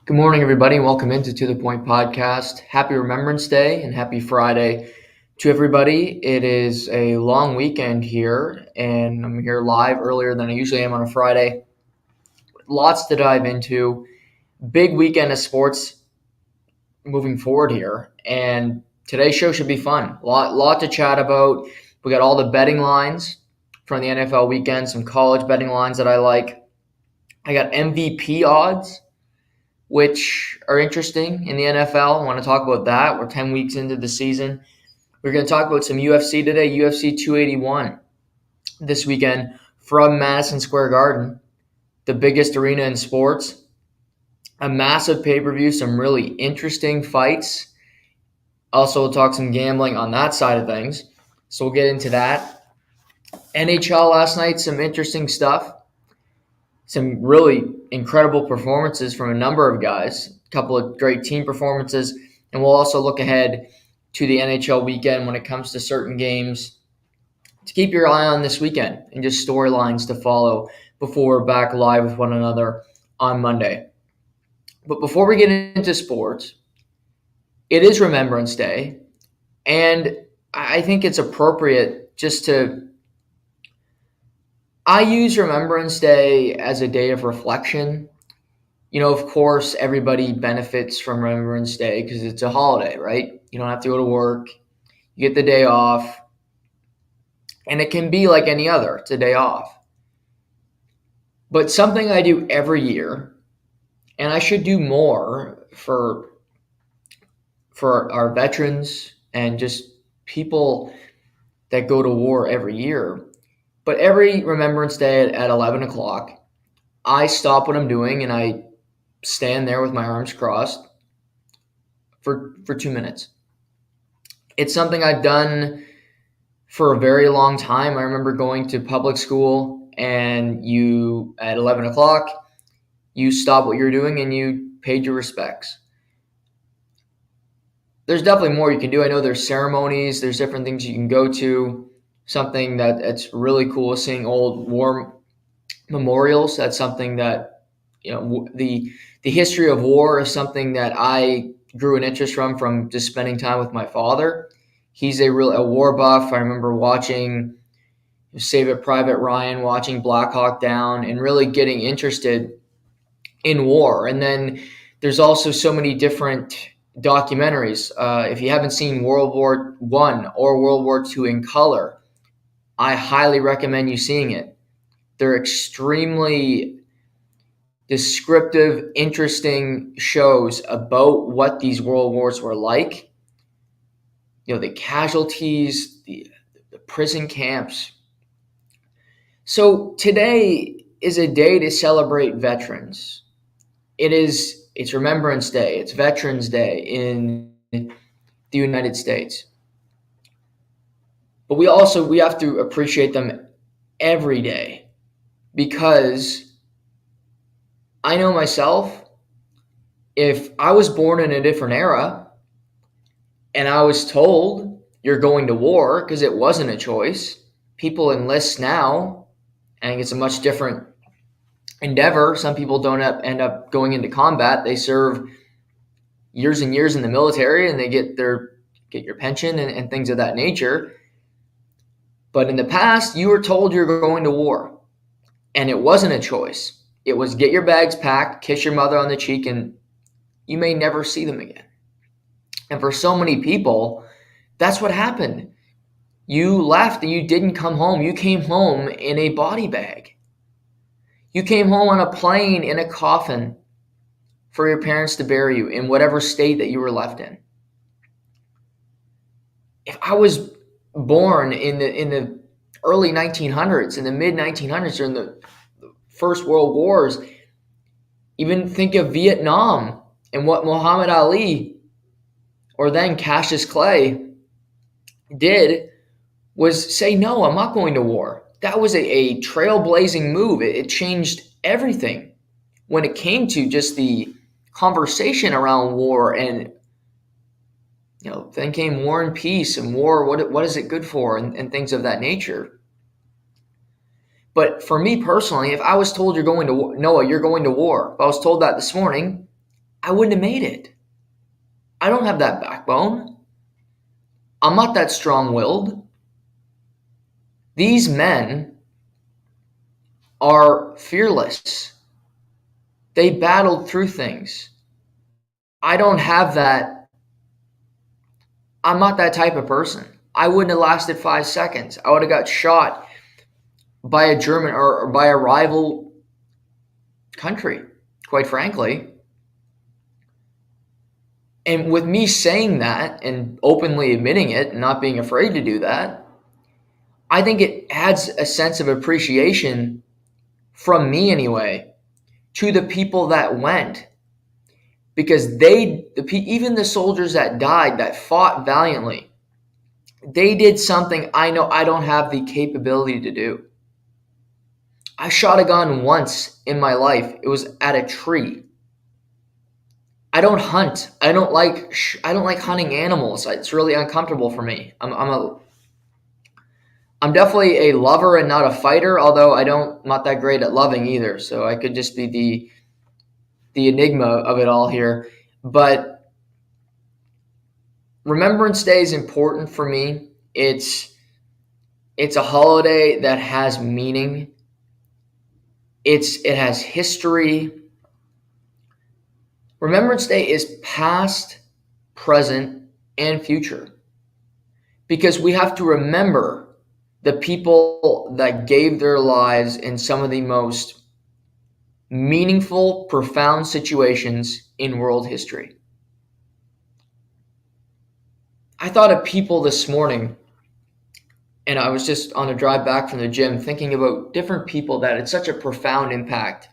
Good morning, everybody. Welcome into To The Point podcast. Happy Remembrance Day and happy Friday to everybody. It is a long weekend here, and I'm here live earlier than I usually am on a Friday. Lots to dive into. Big weekend of sports moving forward here, and today's show should be fun. Lot to chat about. We got all the betting lines from the NFL weekend, some college betting lines that I like. I got MVP odds which are interesting in the NFL. I want to talk about that. We're 10 weeks into the season. We're going to talk about some UFC today, UFC 281 this weekend from Madison Square Garden, the biggest arena in sports. A massive pay-per-view, some really interesting fights. Also, we'll talk some gambling on that side of things. So we'll get into that. NHL last night, some interesting stuff. Some really incredible performances from a number of guys, a couple of great team performances, and we'll also look ahead to the NHL weekend when it comes to certain games to keep your eye on this weekend and just storylines to follow before we're back live with one another on Monday. But before we get into sports, it is Remembrance Day, and I think it's appropriate just to I use Remembrance Day as a day of reflection. Of course, everybody benefits from Remembrance Day because it's a holiday, right? You don't have to go to work. You get the day off. And it can be like any other. It's a day off. But something I do every year, and I should do more for our veterans and just people that go to war every year. But every Remembrance Day at 11 o'clock, I stop what I'm doing and I stand there with my arms crossed for 2 minutes. It's something I've done for a very long time. I remember going to public school and you, at 11 o'clock, you stopped what you're doing and you paid your respects. There's definitely more you can do. I know there's ceremonies, there's different things you can go to. Something that's really cool is seeing old war memorials. That's something that, the history of war is something that I grew an interest from just spending time with my father. He's a war buff. I remember watching Save It Private Ryan, watching Black Hawk Down, and really getting interested in war. And then there's also so many different documentaries. If you haven't seen World War I or World War II in color, I highly recommend you seeing it. They're extremely descriptive, interesting shows about what these world wars were like. The casualties, the prison camps. So today is a day to celebrate veterans. It's Remembrance Day. It's Veterans Day in the United States. But we have to appreciate them every day because I know myself, if I was born in a different era and I was told you're going to war because it wasn't a choice, people enlist now. I think it's a much different endeavor. Some people don't end up going into combat. They serve years and years in the military and they get your pension and things of that nature. But in the past, you were told you're going to war and it wasn't a choice. It was get your bags packed, kiss your mother on the cheek, and you may never see them again. And for so many people, that's what happened. You left and you didn't come home. You came home in a body bag. You came home on a plane in a coffin for your parents to bury you in whatever state that you were left in. If I was born in the early 1900s, in the mid 1900s, during the First World Wars, even think of Vietnam and what Muhammad Ali or then Cassius Clay did was say, no, I'm not going to war. That was a trailblazing move. It changed everything when it came to just the conversation around war. And then came War and Peace and war, what is it good for, and things of that nature. But for me personally, if I was told you're going to war, Noah, you're going to war, if I was told that this morning, I wouldn't have made it. I don't have that backbone. I'm not that strong-willed. These men are fearless. They battled through things. I don't have that. I'm not that type of person. I wouldn't have lasted 5 seconds. I would have got shot by a German or by a rival country, quite frankly. And with me saying that and openly admitting it and not being afraid to do that, I think it adds a sense of appreciation from me anyway to the people that went, because even the soldiers that died, that fought valiantly, they did something I know I don't have the capability to do. I shot a gun once in my life. It was at a tree. I don't hunt. I don't like hunting animals. It's really uncomfortable for me. I'm definitely a lover and not a fighter, although I'm not that great at loving either. So I could just be the enigma of it all here. But Remembrance Day is important for me. It's a holiday that has meaning. It has history. Remembrance Day is past, present, and future, because we have to remember the people that gave their lives in some of the most meaningful, profound situations in world history. I thought of people this morning, and I was just on a drive back from the gym thinking about different people that had such a profound impact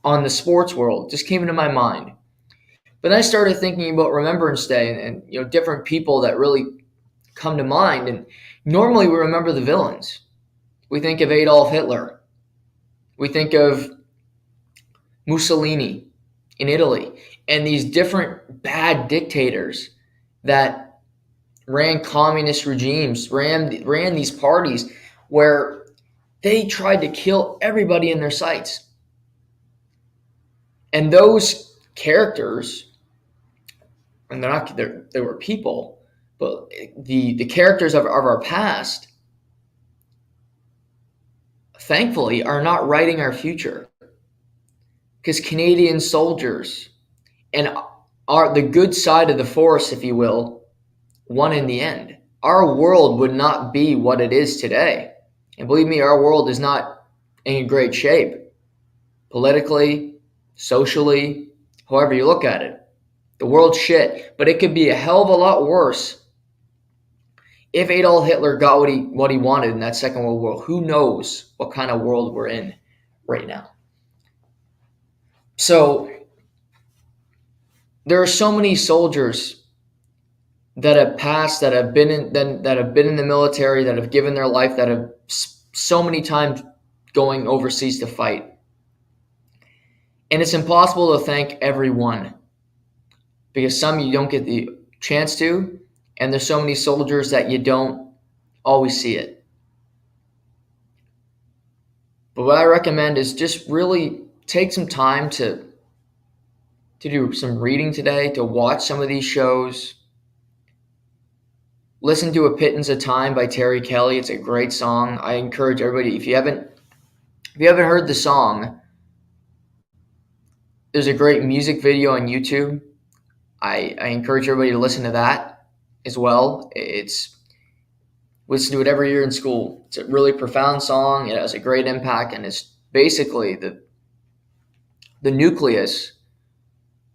on the sports world. Just came into my mind. But then I started thinking about Remembrance Day and different people that really come to mind. And normally we remember the villains. We think of Adolf Hitler. We think of Mussolini in Italy and these different bad dictators that ran communist regimes, ran these parties where they tried to kill everybody in their sights. And those characters, and they were people, but the characters of our past, thankfully, are not writing our future. Because Canadian soldiers and the good side of the force, if you will, won in the end. Our world would not be what it is today. And believe me, our world is not in great shape. Politically, socially, however you look at it. The world's shit. But it could be a hell of a lot worse if Adolf Hitler got what he wanted in that Second World War. Who knows what kind of world we're in right now. So there are so many soldiers that have passed, that have been in the military, that have given their life, that have so many times going overseas to fight. And it's impossible to thank everyone, because some you don't get the chance to, and there's so many soldiers that you don't always see it. But what I recommend is just really take some time to do some reading today, to watch some of these shows. Listen to A Pittance of Time by Terry Kelly. It's a great song. I encourage everybody, if you haven't heard the song, there's a great music video on YouTube. I encourage everybody to listen to that as well. Listen to it every year in school. It's a really profound song. It has a great impact, and it's basically the nucleus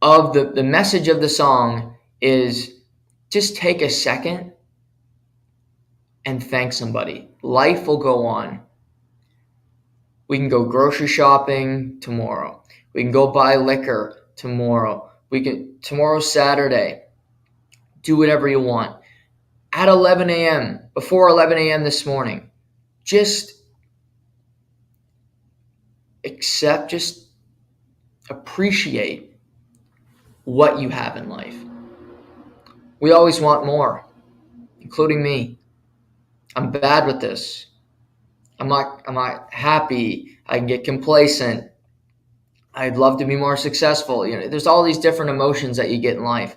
of the message of the song is just take a second and thank somebody. Life will go on. We can go grocery shopping tomorrow. We can go buy liquor tomorrow. Tomorrow's Saturday. Do whatever you want. At 11 a.m., before 11 a.m. this morning, just appreciate what you have in life. We always want more, including me. I'm bad with this. I'm not happy. I can get complacent. I'd love to be more successful. There's all these different emotions that you get in life.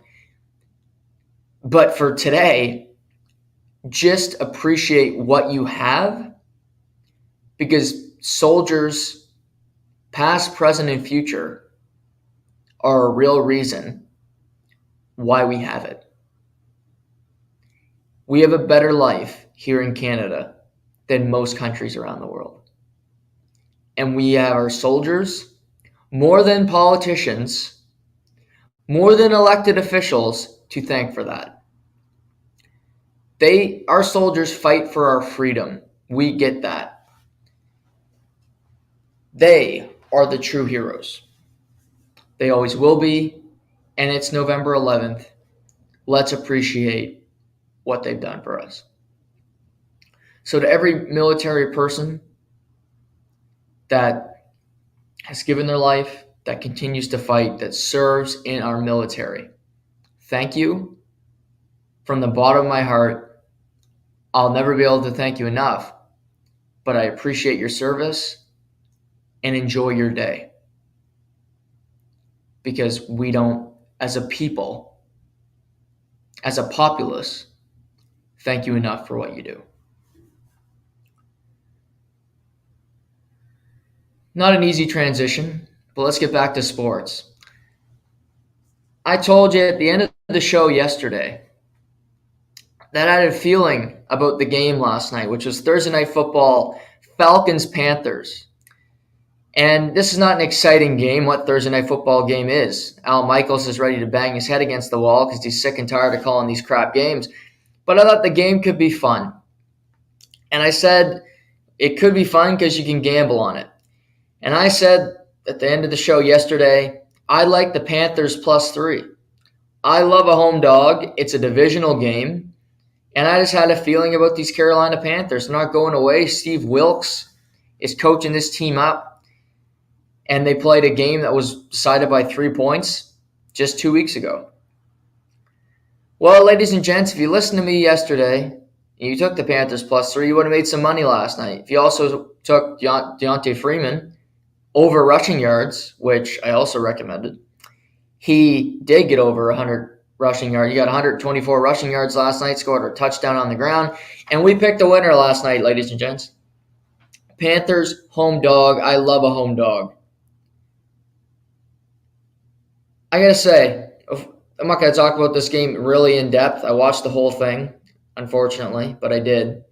But for today, just appreciate what you have, because soldiers, past, present, and future, are a real reason why we have it. We have a better life here in Canada than most countries around the world. And we have our soldiers, more than politicians, more than elected officials, to thank for that. Our soldiers fight for our freedom. We get that. They are the true heroes. They always will be, and it's November 11th. Let's appreciate what they've done for us. So to every military person that has given their life, that continues to fight, that serves in our military, thank you from the bottom of my heart. I'll never be able to thank you enough, but I appreciate your service and enjoy your day, because we don't, as a people, as a populace, thank you enough for what you do. Not an easy transition, but let's get back to sports. I told you at the end of the show yesterday that I had a feeling about the game last night, which was Thursday Night Football, Falcons-Panthers. And this is not an exciting game. What Thursday Night Football game is? Al Michaels is ready to bang his head against the wall because he's sick and tired of calling these crap games. But I thought the game could be fun. And I said it could be fun because you can gamble on it. And I said at the end of the show yesterday, I like the Panthers +3. I love a home dog. It's a divisional game. And I just had a feeling about these Carolina Panthers. They're not going away. Steve Wilkes is coaching this team up. And they played a game that was decided by 3 points just 2 weeks ago. Well, ladies and gents, if you listened to me yesterday and you took the Panthers +3, you would have made some money last night. If you also took Deontay Freeman over rushing yards, which I also recommended, he did get over 100 rushing yards. He got 124 rushing yards last night, scored a touchdown on the ground, and we picked a winner last night, ladies and gents. Panthers, home dog. I love a home dog. I got to say, I'm not going to talk about this game really in depth. I watched the whole thing, unfortunately, but I did.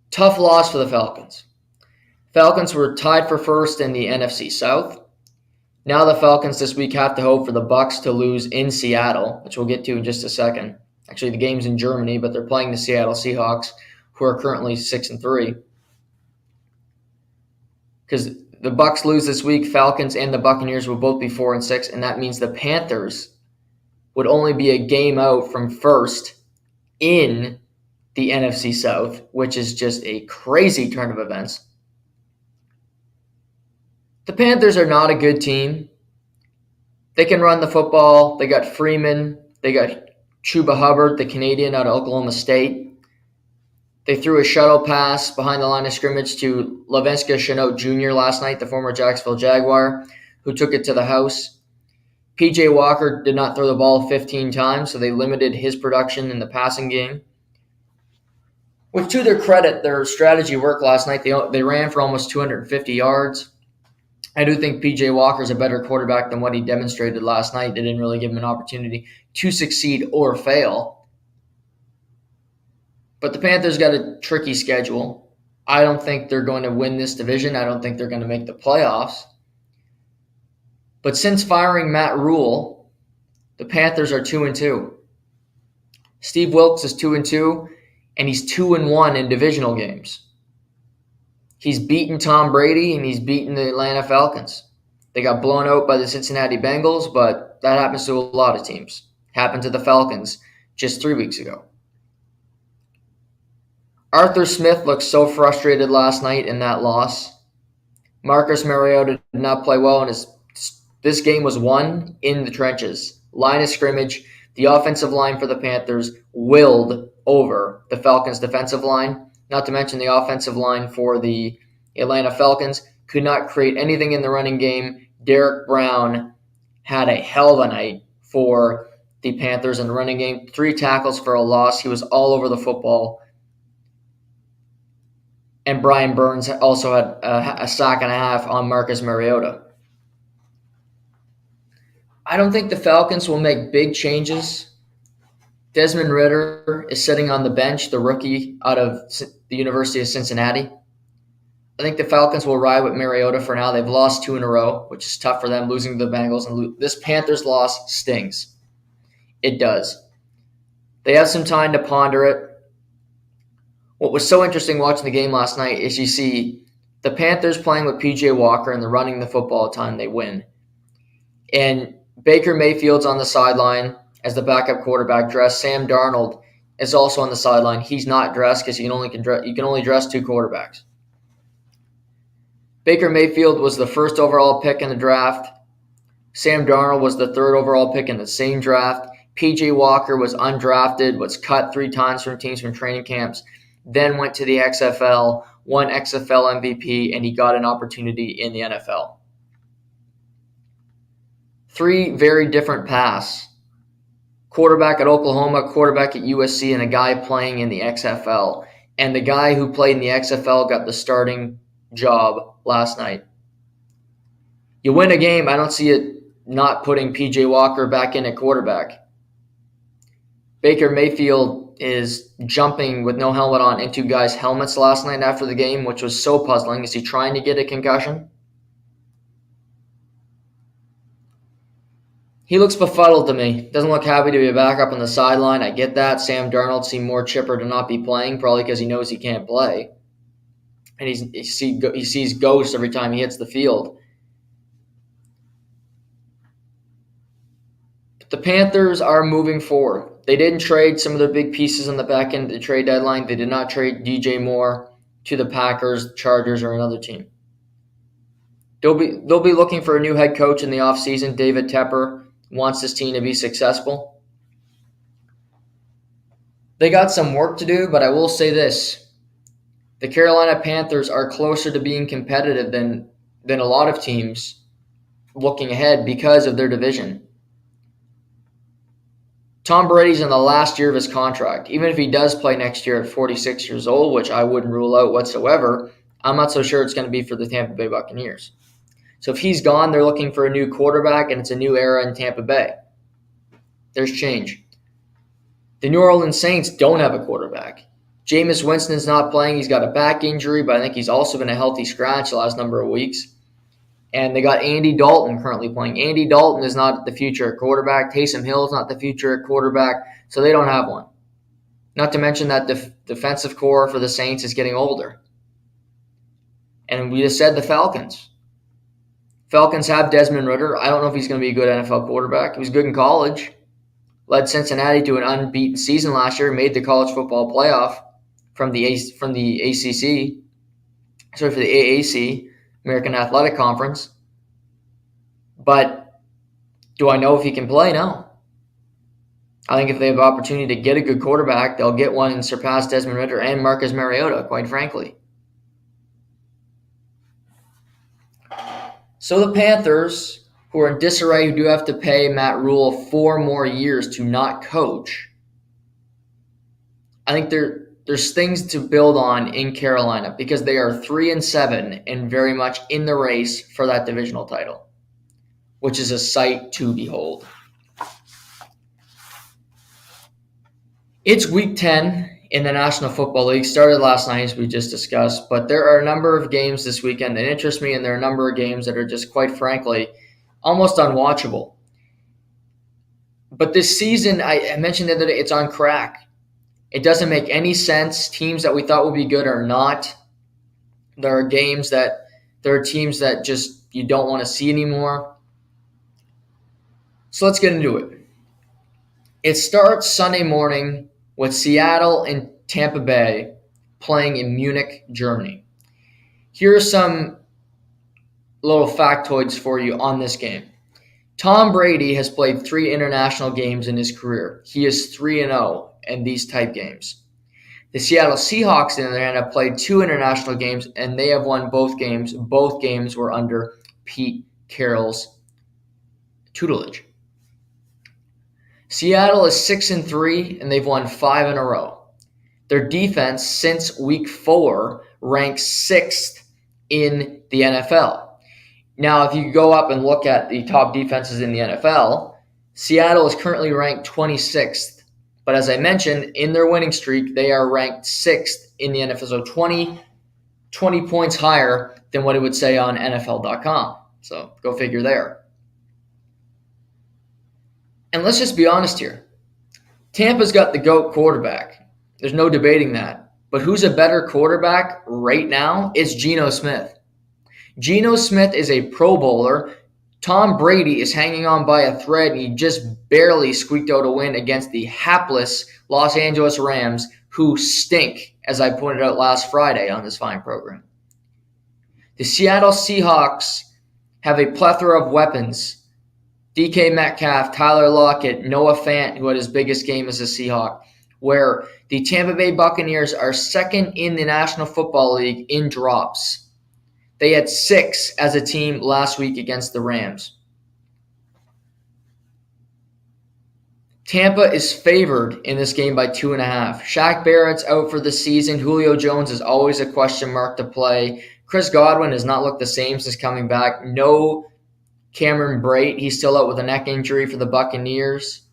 Tough loss for the Falcons. Falcons were tied for first in the NFC South. Now the Falcons this week have to hope for the Bucks to lose in Seattle, which we'll get to in just a second. Actually, the game's in Germany, but they're playing the Seattle Seahawks, who are currently 6-3. Because the Bucks lose this week, Falcons and the Buccaneers will both be 4-6, and that means the Panthers would only be a game out from first in the NFC South, which is just a crazy turn of events. The Panthers are not a good team. They can run the football. They got Freeman. They got Chuba Hubbard, the Canadian out of Oklahoma State. They threw a shuttle pass behind the line of scrimmage to Laviska Shenault Jr. last night, the former Jacksonville Jaguar, who took it to the house. P.J. Walker did not throw the ball 15 times, so they limited his production in the passing game. Which, to their credit, their strategy worked last night. They ran for almost 250 yards. I do think P.J. Walker is a better quarterback than what he demonstrated last night. They didn't really give him an opportunity to succeed or fail. But the Panthers got a tricky schedule. I don't think they're going to win this division. I don't think they're going to make the playoffs. But since firing Matt Rule, the Panthers are 2-2. Steve Wilkes is 2-2, and he's 2-1 in divisional games. He's beaten Tom Brady, and he's beaten the Atlanta Falcons. They got blown out by the Cincinnati Bengals, but that happens to a lot of teams. Happened to the Falcons just 3 weeks ago. Arthur Smith looked so frustrated last night in that loss. Marcus Mariota did not play well, and this game was won in the trenches. Line of scrimmage, the offensive line for the Panthers willed over the Falcons' defensive line. Not to mention the offensive line for the Atlanta Falcons could not create anything in the running game. Derek Brown had a hell of a night for the Panthers in the running game. 3 tackles for a loss. He was all over the football. And Brian Burns also had a sack and a half on Marcus Mariota. I don't think the Falcons will make big changes. Desmond Ridder is sitting on the bench, the rookie out of the University of Cincinnati. I think the Falcons will ride with Mariota for now. They've lost 2 in a row, which is tough for them, losing to the Bengals. And this Panthers loss stings. It does. They have some time to ponder it. What was so interesting watching the game last night is you see the Panthers playing with P.J. Walker and they're running the football time they win. And Baker Mayfield's on the sideline as the backup quarterback dressed. Sam Darnold is also on the sideline. He's not dressed because you can only dress 2 quarterbacks. Baker Mayfield was the first overall pick in the draft. Sam Darnold was the 3rd overall pick in the same draft. P.J. Walker was undrafted, was cut 3 times from teams from training camps, then went to the XFL, won XFL MVP, and he got an opportunity in the NFL. 3 very different paths. Quarterback at Oklahoma, quarterback at USC, and a guy playing in the XFL. And the guy who played in the XFL got the starting job last night. You win a game, I don't see it not putting P.J. Walker back in at quarterback. Baker Mayfield is jumping with no helmet on into guys' helmets last night after the game, which was so puzzling. Is he trying to get a concussion? He looks befuddled to me. Doesn't look happy to be back up on the sideline. I get that. Sam Darnold seemed more chipper to not be playing, probably because he knows he can't play. And he sees ghosts every time he hits the field. But the Panthers are moving forward. They didn't trade some of their big pieces on the back end of the trade deadline. They did not trade DJ Moore to the Packers, Chargers, or another team. They'll be looking for a new head coach in the offseason. David Tepper wants this team to be successful. They got some work to do, but I will say this. The Carolina Panthers are closer to being competitive than a lot of teams looking ahead because of their division. Tom Brady's in the last year of his contract. Even if he does play next year at 46 years old, which I wouldn't rule out whatsoever, I'm not so sure it's going to be for the Tampa Bay Buccaneers. So if he's gone, they're looking for a new quarterback, and it's a new era in Tampa Bay. There's change. The New Orleans Saints don't have a quarterback. Jameis Winston's not playing. He's got a back injury, but I think he's also been a healthy scratch the last number of weeks. And they got Andy Dalton currently playing. Andy Dalton is not the future at quarterback. Taysom Hill is not the future at quarterback, so they don't have one. Not to mention that the defensive core for the Saints is getting older. And we just said the Falcons. Falcons have Desmond Ridder. I don't know if he's going to be a good NFL quarterback. He was good in college. Led Cincinnati to an unbeaten season last year. Made the college football playoff from the ACC. Sorry, for the AAC, American Athletic Conference. But do I know if he can play? No. I think if they have an opportunity to get a good quarterback, they'll get one and surpass Desmond Ridder and Marcus Mariota, quite frankly. So the Panthers, who are in disarray, who do have to pay Matt Rule 4 more years to not coach, I think there's things to build on in Carolina because they are 3-7 and very much in the race for that divisional title, which is a sight to behold. It's Week 10 in the National Football League. Started last night, as we just discussed, but there are a number of games this weekend that interest me, and there are a number of games that are just, quite frankly, almost unwatchable. But this season, I mentioned the other day, it's on crack. It doesn't make any sense. Teams that we thought would be good are not. There are teams that just you don't want to see anymore. So let's get into it. It starts Sunday morning with Seattle and Tampa Bay playing in Munich, Germany. Here are some little factoids for you on this game. Tom Brady has played 3 international games in his career. He is 3-0 in these type games. The Seattle Seahawks, on the other hand, have played 2 international games, and they have won both games. Both games were under Pete Carroll's tutelage. Seattle is 6-3, and they've won 5 in a row. Their defense since week 4 ranks 6th in the NFL. Now, if you go up and look at the top defenses in the NFL, Seattle is currently ranked 26th. But as I mentioned, in their winning streak, they are ranked 6th in the NFL. So 20 points higher than what it would say on NFL.com. So go figure there. And let's just be honest here. Tampa's got the GOAT quarterback. There's no debating that. But who's a better quarterback right now? It's Geno Smith. Geno Smith is a Pro Bowler. Tom Brady is hanging on by a thread, and he just barely squeaked out a win against the hapless Los Angeles Rams, who stink, as I pointed out last Friday on this fine program. The Seattle Seahawks have a plethora of weapons. DK Metcalf, Tyler Lockett, Noah Fant, who had his biggest game as a Seahawk, where the Tampa Bay Buccaneers are second in the National Football League in drops. They had 6 as a team last week against the Rams. Tampa is favored in this game by 2.5. Shaq Barrett's out for the season. Julio Jones is always a question mark to play. Chris Godwin has not looked the same since coming back. No Cameron Brate. He's still out with a neck injury for the Buccaneers.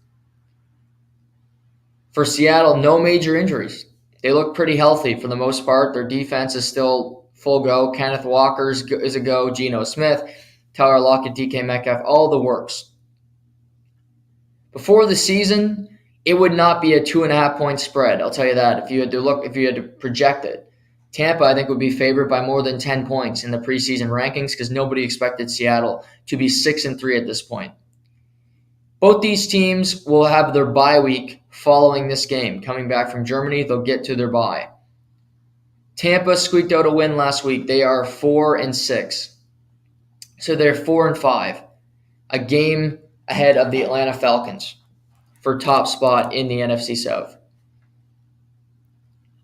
For Seattle, no major injuries. They look pretty healthy for the most part. Their defense is still full go. Kenneth Walker is a go. Geno Smith, Tyler Lockett, DK Metcalf, all the works. Before the season, it would not be a 2.5-point spread. I'll tell you that. If you had to project it, Tampa, I think, would be favored by more than 10 points in the preseason rankings because nobody expected Seattle to be 6-3 at this point. Both these teams will have their bye week following this game. Coming back from Germany, they'll get to their bye. Tampa squeaked out a win last week. They are 4-6. So they're 4-5. A game ahead of the Atlanta Falcons for top spot in the NFC South.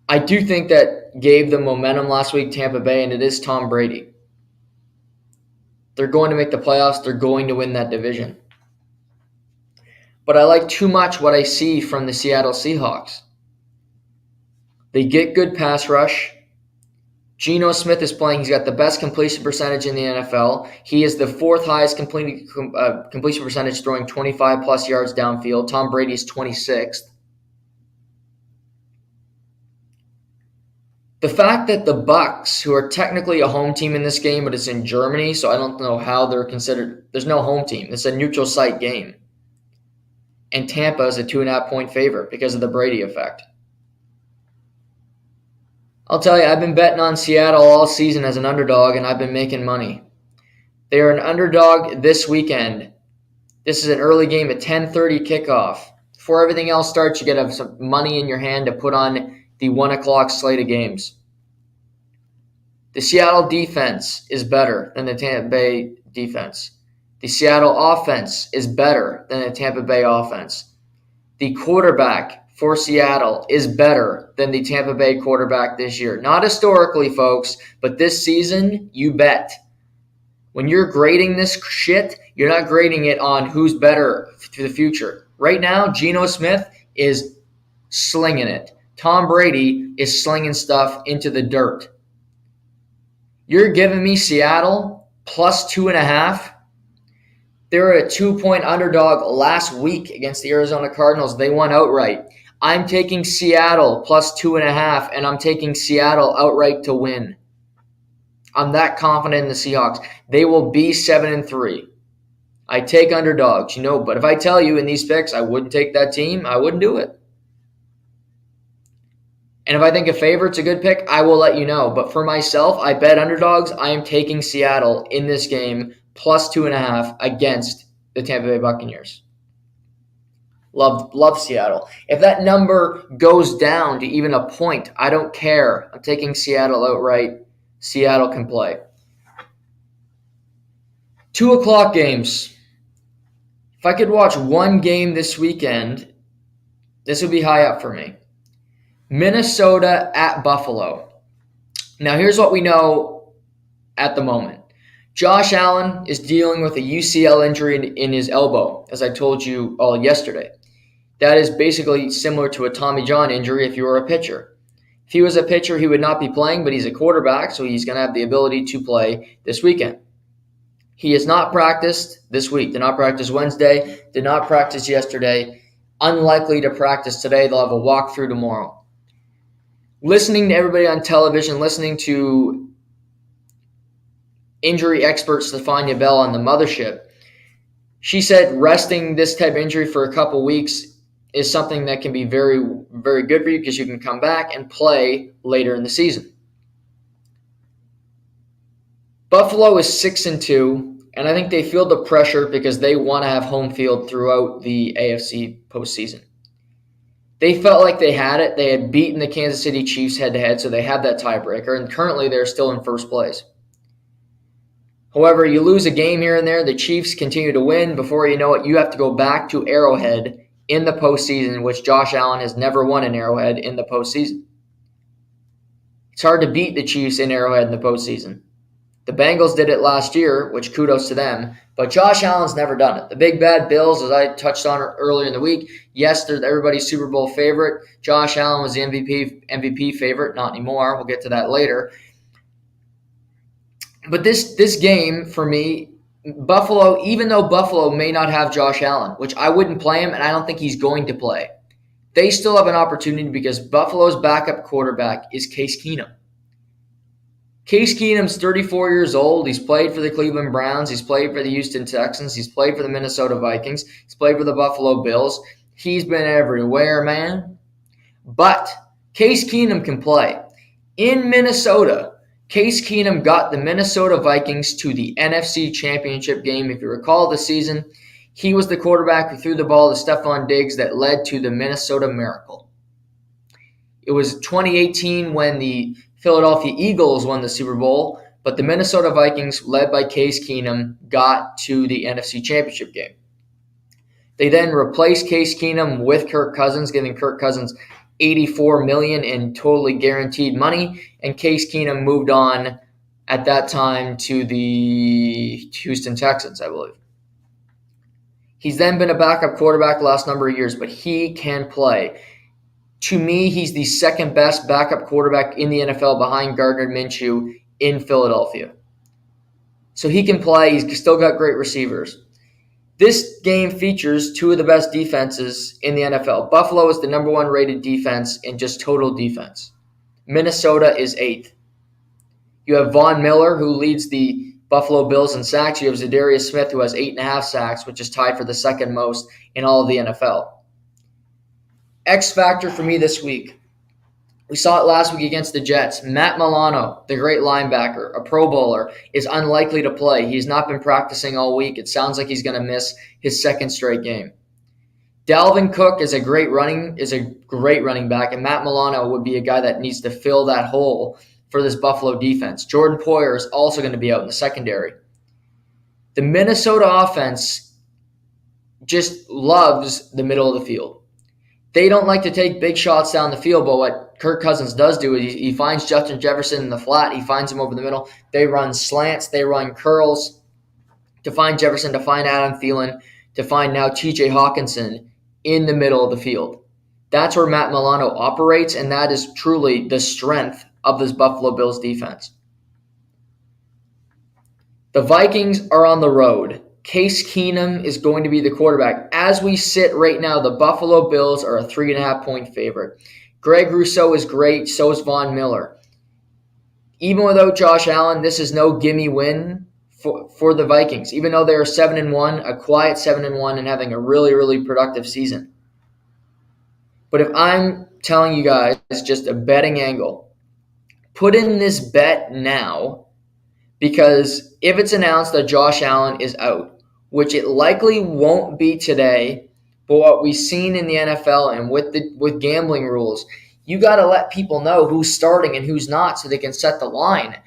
I do think that gave them momentum last week, Tampa Bay, and it is Tom Brady. They're going to make the playoffs. They're going to win that division. But I like too much what I see from the Seattle Seahawks. They get good pass rush. Geno Smith is playing. He's got the best completion percentage in the NFL. He is the 4th highest completion percentage, throwing 25-plus yards downfield. Tom Brady is 26th. The fact that the Bucs, who are technically a home team in this game, but it's in Germany, so I don't know how they're considered. There's no home team. It's a neutral site game. And Tampa is a 2.5-point favorite because of the Brady effect. I'll tell you, I've been betting on Seattle all season as an underdog, and I've been making money. They are an underdog this weekend. This is an early game, a 10:30 kickoff. Before everything else starts, you get some money in your hand to put on the 1 o'clock slate of games. The Seattle defense is better than the Tampa Bay defense. The Seattle offense is better than the Tampa Bay offense. The quarterback for Seattle is better than the Tampa Bay quarterback this year. Not historically, folks, but this season, you bet. When you're grading this shit, you're not grading it on who's better for the future. Right now, Geno Smith is slinging it. Tom Brady is slinging stuff into the dirt. You're giving me Seattle plus 2.5. They were a 2-point underdog last week against the Arizona Cardinals. They won outright. I'm taking Seattle plus 2.5, and I'm taking Seattle outright to win. I'm that confident in the Seahawks. They will be 7-3. I take underdogs, but if I tell you in these picks I wouldn't take that team, I wouldn't do it. And if I think a favorite's a good pick, I will let you know. But for myself, I bet underdogs. I am taking Seattle in this game plus 2.5 against the Tampa Bay Buccaneers. Love Seattle. If that number goes down to even a point, I don't care. I'm taking Seattle outright. Seattle can play. 2 o'clock games. If I could watch one game this weekend, this would be high up for me. Minnesota at Buffalo. Now, here's what we know at the moment. Josh Allen is dealing with a UCL injury in his elbow, as I told you all yesterday. That is basically similar to a Tommy John injury if you were a pitcher. If he was a pitcher, he would not be playing, but he's a quarterback, so he's going to have the ability to play this weekend. He has not practiced this week, did not practice Wednesday, did not practice yesterday, unlikely to practice today. They'll have a walkthrough tomorrow. Listening to everybody on television, listening to injury expert Stefania Bell on the mothership, she said resting this type of injury for a couple weeks is something that can be very, very good for you because you can come back and play later in the season. Buffalo is 6-2, and I think they feel the pressure because they want to have home field throughout the AFC postseason. They felt like they had it. They had beaten the Kansas City Chiefs head-to-head, so they had that tiebreaker, and currently they're still in first place. However, you lose a game here and there, the Chiefs continue to win. Before you know it, you have to go back to Arrowhead in the postseason, which Josh Allen has never won in Arrowhead in the postseason. It's hard to beat the Chiefs in Arrowhead in the postseason. The Bengals did it last year, which kudos to them, but Josh Allen's never done it. The Big Bad Bills, as I touched on earlier in the week, yes, they're everybody's Super Bowl favorite. Josh Allen was the MVP favorite, not anymore. We'll get to that later. But this game, for me, Buffalo, even though Buffalo may not have Josh Allen, which I wouldn't play him, and I don't think he's going to play, they still have an opportunity because Buffalo's backup quarterback is Case Keenum. Case Keenum's 34 years old. He's played for the Cleveland Browns. He's played for the Houston Texans. He's played for the Minnesota Vikings. He's played for the Buffalo Bills. He's been everywhere, man. But Case Keenum can play. In Minnesota, Case Keenum got the Minnesota Vikings to the NFC Championship game. If you recall the season, he was the quarterback who threw the ball to Stephon Diggs that led to the Minnesota Miracle. It was 2018 when the Philadelphia Eagles won the Super Bowl, but the Minnesota Vikings, led by Case Keenum, got to the NFC Championship game. They then replaced Case Keenum with Kirk Cousins, giving Kirk Cousins $84 million in totally guaranteed money, and Case Keenum moved on at that time to the Houston Texans, I believe. He's then been a backup quarterback the last number of years, but he can play. To me, he's the second best backup quarterback in the NFL behind Gardner Minshew in Philadelphia. So he can play. He's still got great receivers. This game features two of the best defenses in the NFL. Buffalo is the number one rated defense in just total defense. Minnesota is 8th. You have Von Miller, who leads the Buffalo Bills in sacks. You have Zadarius Smith, who has 8.5 sacks, which is tied for the second most in all of the NFL. X factor for me this week. We saw it last week against the Jets. Matt Milano, the great linebacker, a Pro Bowler, is unlikely to play. He's not been practicing all week. It sounds like he's going to miss his second straight game. Dalvin Cook is a great running back, and Matt Milano would be a guy that needs to fill that hole for this Buffalo defense. Jordan Poyer is also going to be out in the secondary. The Minnesota offense just loves the middle of the field. They don't like to take big shots down the field, but what Kirk Cousins does do is he finds Justin Jefferson in the flat. He finds him over the middle. They run slants. They run curls to find Jefferson, to find Adam Thielen, to find now TJ Hawkinson in the middle of the field. That's where Matt Milano operates, and that is truly the strength of this Buffalo Bills defense. The Vikings are on the road. Case Keenum is going to be the quarterback. As we sit right now, the Buffalo Bills are a 3.5-point favorite. Greg Rousseau is great. So is Von Miller. Even without Josh Allen, this is no gimme win for the Vikings. Even though they are 7-1, a quiet 7-1, and having a really, really productive season. But if I'm telling you guys just a betting angle, put in this bet now, because if it's announced that Josh Allen is out, which it likely won't be today, but what we've seen in the NFL and with gambling rules, you got to let people know who's starting and who's not so they can set the line.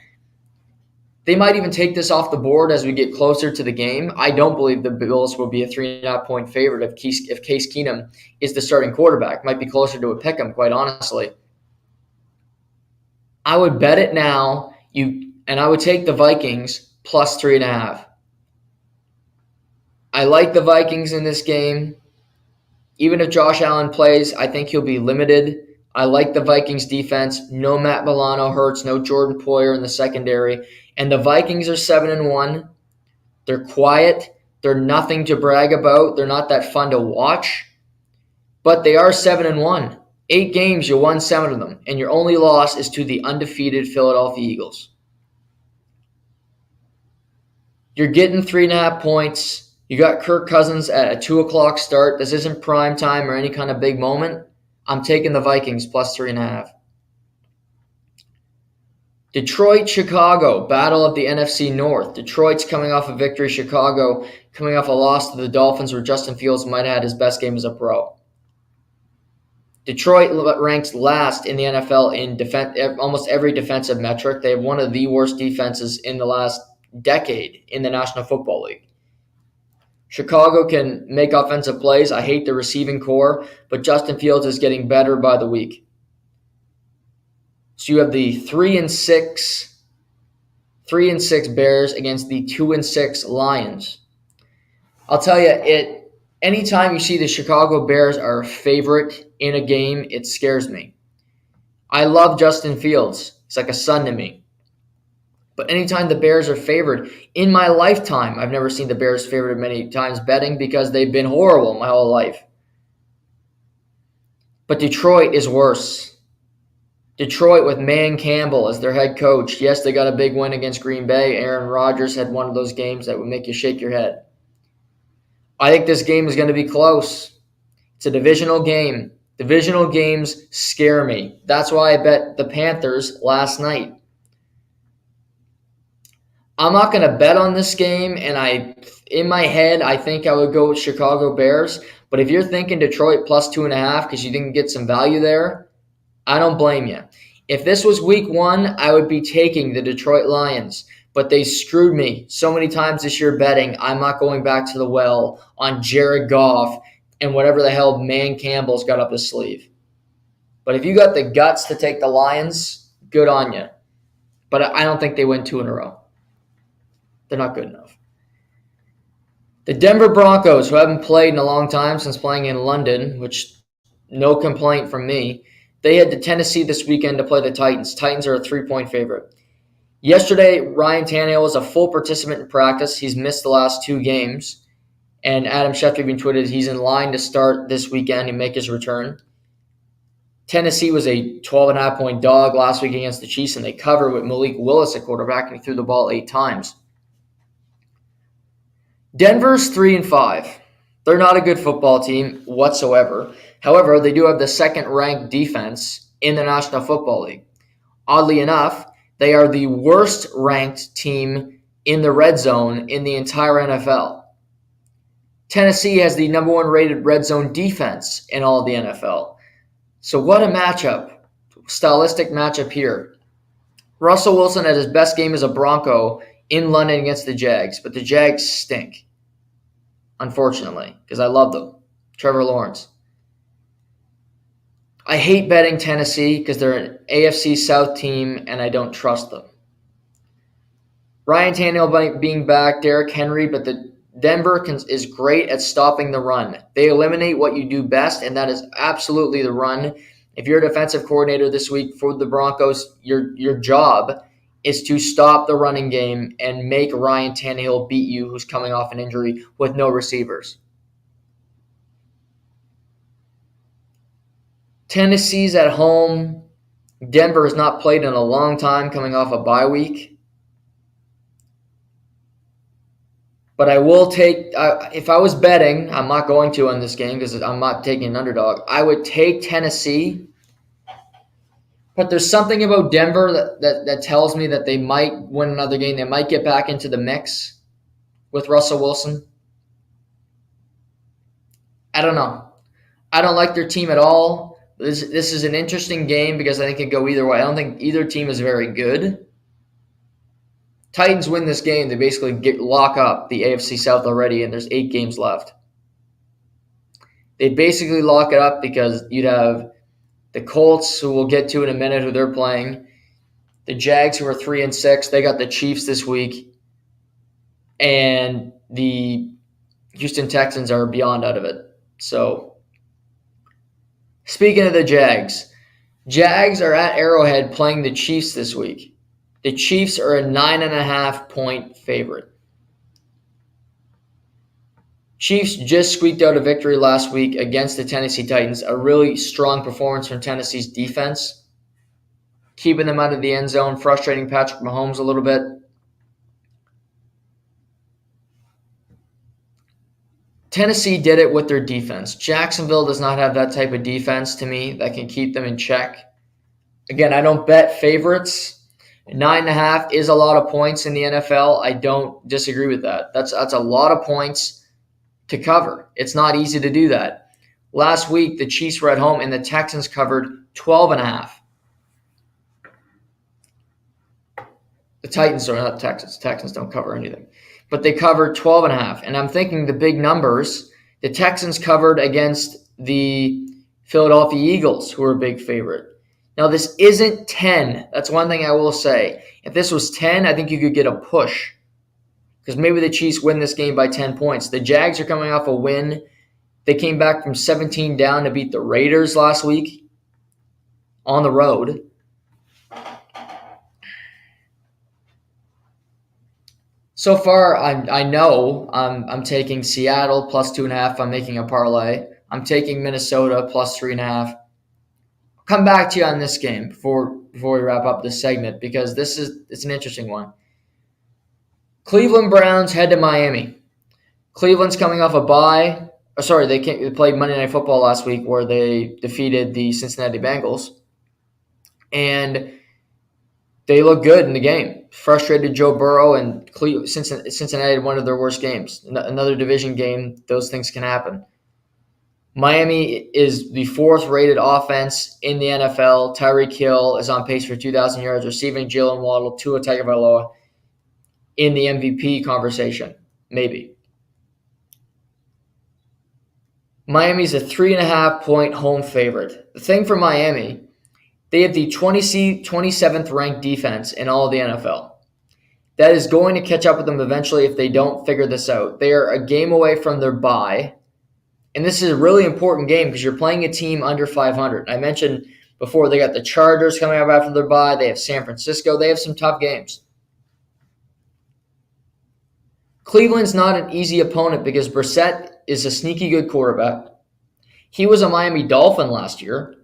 They might even take this off the board as we get closer to the game. I don't believe the Bills will be a 3.5-point favorite if Case Keenum is the starting quarterback. Might be closer to a pick 'em, quite honestly. I would bet it now. And I would take the Vikings plus 3.5. I like the Vikings in this game. Even if Josh Allen plays, I think he'll be limited. I like the Vikings defense. No Matt Milano hurts, no Jordan Poyer in the secondary. And the Vikings are 7-1. They're quiet. They're nothing to brag about. They're not that fun to watch. But they are 7-1. 8 games, you won 7 of them. And your only loss is to the undefeated Philadelphia Eagles. You're getting 3.5 points. You got Kirk Cousins at a 2 o'clock start. This isn't prime time or any kind of big moment. I'm taking the Vikings plus 3.5. Detroit, Chicago, battle of the NFC North. Detroit's coming off a victory. Chicago coming off a loss to the Dolphins where Justin Fields might have had his best game as a pro. Detroit ranks last in the NFL in almost every defensive metric. They have one of the worst defenses in the last decade in the National Football League. Chicago can make offensive plays. I hate the receiving core, but Justin Fields is getting better by the week. So you have the 3-6 Bears against the 2-6 Lions. I'll tell you, anytime you see the Chicago Bears are a favorite in a game, it scares me. I love Justin Fields. He's like a son to me. But anytime the Bears are favored, in my lifetime, I've never seen the Bears favored many times betting because they've been horrible my whole life. But Detroit is worse. Detroit with Man Campbell as their head coach. Yes, they got a big win against Green Bay. Aaron Rodgers had one of those games that would make you shake your head. I think this game is going to be close. It's a divisional game. Divisional games scare me. That's why I bet the Panthers last night. I'm not going to bet on this game, and in my head, I think I would go with Chicago Bears. But if you're thinking Detroit plus 2.5 because you didn't get some value there, I don't blame you. If this was week 1, I would be taking the Detroit Lions. But they screwed me so many times this year betting. I'm not going back to the well on Jared Goff and whatever the hell Man Campbell's got up his sleeve. But if you got the guts to take the Lions, good on you. But I don't think they win 2 in a row. They're not good enough. The Denver Broncos, who haven't played in a long time since playing in London, which no complaint from me, they head to Tennessee this weekend to play the Titans. Titans are a 3-point favorite. Yesterday, Ryan Tannehill was a full participant in practice. He's missed the last 2 games. And Adam Schefter even tweeted he's in line to start this weekend and make his return. Tennessee was a 12.5-point dog last week against the Chiefs, and they covered with Malik Willis at quarterback, and he threw the ball 8 times. Denver's 3-5. They're not a good football team whatsoever. However, they do have the second-ranked defense in the National Football League. Oddly enough, they are the worst-ranked team in the red zone in the entire NFL. Tennessee has the number 1 rated red zone defense in all of the NFL. So what a matchup. Stylistic matchup here. Russell Wilson had his best game as a Bronco in London against the Jags, but the Jags stink, unfortunately, because I love them. Trevor Lawrence. I hate betting Tennessee because they're an AFC South team, and I don't trust them. Ryan Tannehill being back, Derrick Henry, but the Denver is great at stopping the run. They eliminate what you do best, and that is absolutely the run. If you're a defensive coordinator this week for the Broncos, your job is to stop the running game and make Ryan Tannehill beat you, who's coming off an injury with no receivers. Tennessee's at home. Denver has not played in a long time, coming off a bye week. But I will take, if I was betting, I'm not going to on this game because I'm not taking an underdog. I would take Tennessee. But there's something about Denver that tells me that they might win another game. They might get back into the mix with Russell Wilson. I don't know. I don't like their team at all. This is an interesting game because I think it could go either way. I don't think either team is very good. Titans win this game, they basically lock up the AFC South already, and there's 8 games left. They basically lock it up because you'd have the Colts, who we'll get to in a minute, who they're playing. The Jags, who are 3-6, they got the Chiefs this week. And the Houston Texans are beyond out of it. So, speaking of the Jags are at Arrowhead playing the Chiefs this week. The Chiefs are a 9.5-point favorite. Chiefs just squeaked out a victory last week against the Tennessee Titans, a really strong performance from Tennessee's defense, keeping them out of the end zone, frustrating Patrick Mahomes a little bit. Tennessee did it with their defense. Jacksonville does not have that type of defense to me that can keep them in check. Again, I don't bet favorites. 9.5 is a lot of points in the NFL. I don't disagree with that. That's a lot of points to cover. It's not easy to do that. Last week, the Chiefs were at home and the Texans covered 12.5. The Titans are not Texans. Texans don't cover anything. But they covered 12.5. And I'm thinking the big numbers, the Texans covered against the Philadelphia Eagles, who are a big favorite. Now, this isn't 10. That's one thing I will say. If this was 10, I think you could get a push. Because maybe the Chiefs win this game by 10 points. The Jags are coming off a win. They came back from 17 down to beat the Raiders last week on the road. So far, I know I'm taking Seattle plus 2.5. I'm making a parlay. I'm taking Minnesota plus 3.5. I'll come back to you on this game before we wrap up this segment because it's an interesting one. Cleveland Browns head to Miami. Cleveland's coming off a bye. They played Monday Night Football last week where they defeated the Cincinnati Bengals. And they look good in the game. Frustrated Joe Burrow and Cincinnati had one of their worst games. Another division game, those things can happen. Miami is the fourth-rated offense in the NFL. Tyreek Hill is on pace for 2,000 yards receiving. Jalen Waddle, Tua Tagovailoa in the MVP conversation, maybe. Miami's a 3.5-point home favorite. The thing for Miami, they have the 27th ranked defense in all of the NFL. That is going to catch up with them eventually if they don't figure this out. They are a game away from their bye. And this is a really important game because you're playing a team under 500. I mentioned before they got the Chargers coming up after their bye. They have San Francisco. They have some tough games. Cleveland's not an easy opponent because Brissett is a sneaky good quarterback. He was a Miami Dolphin last year.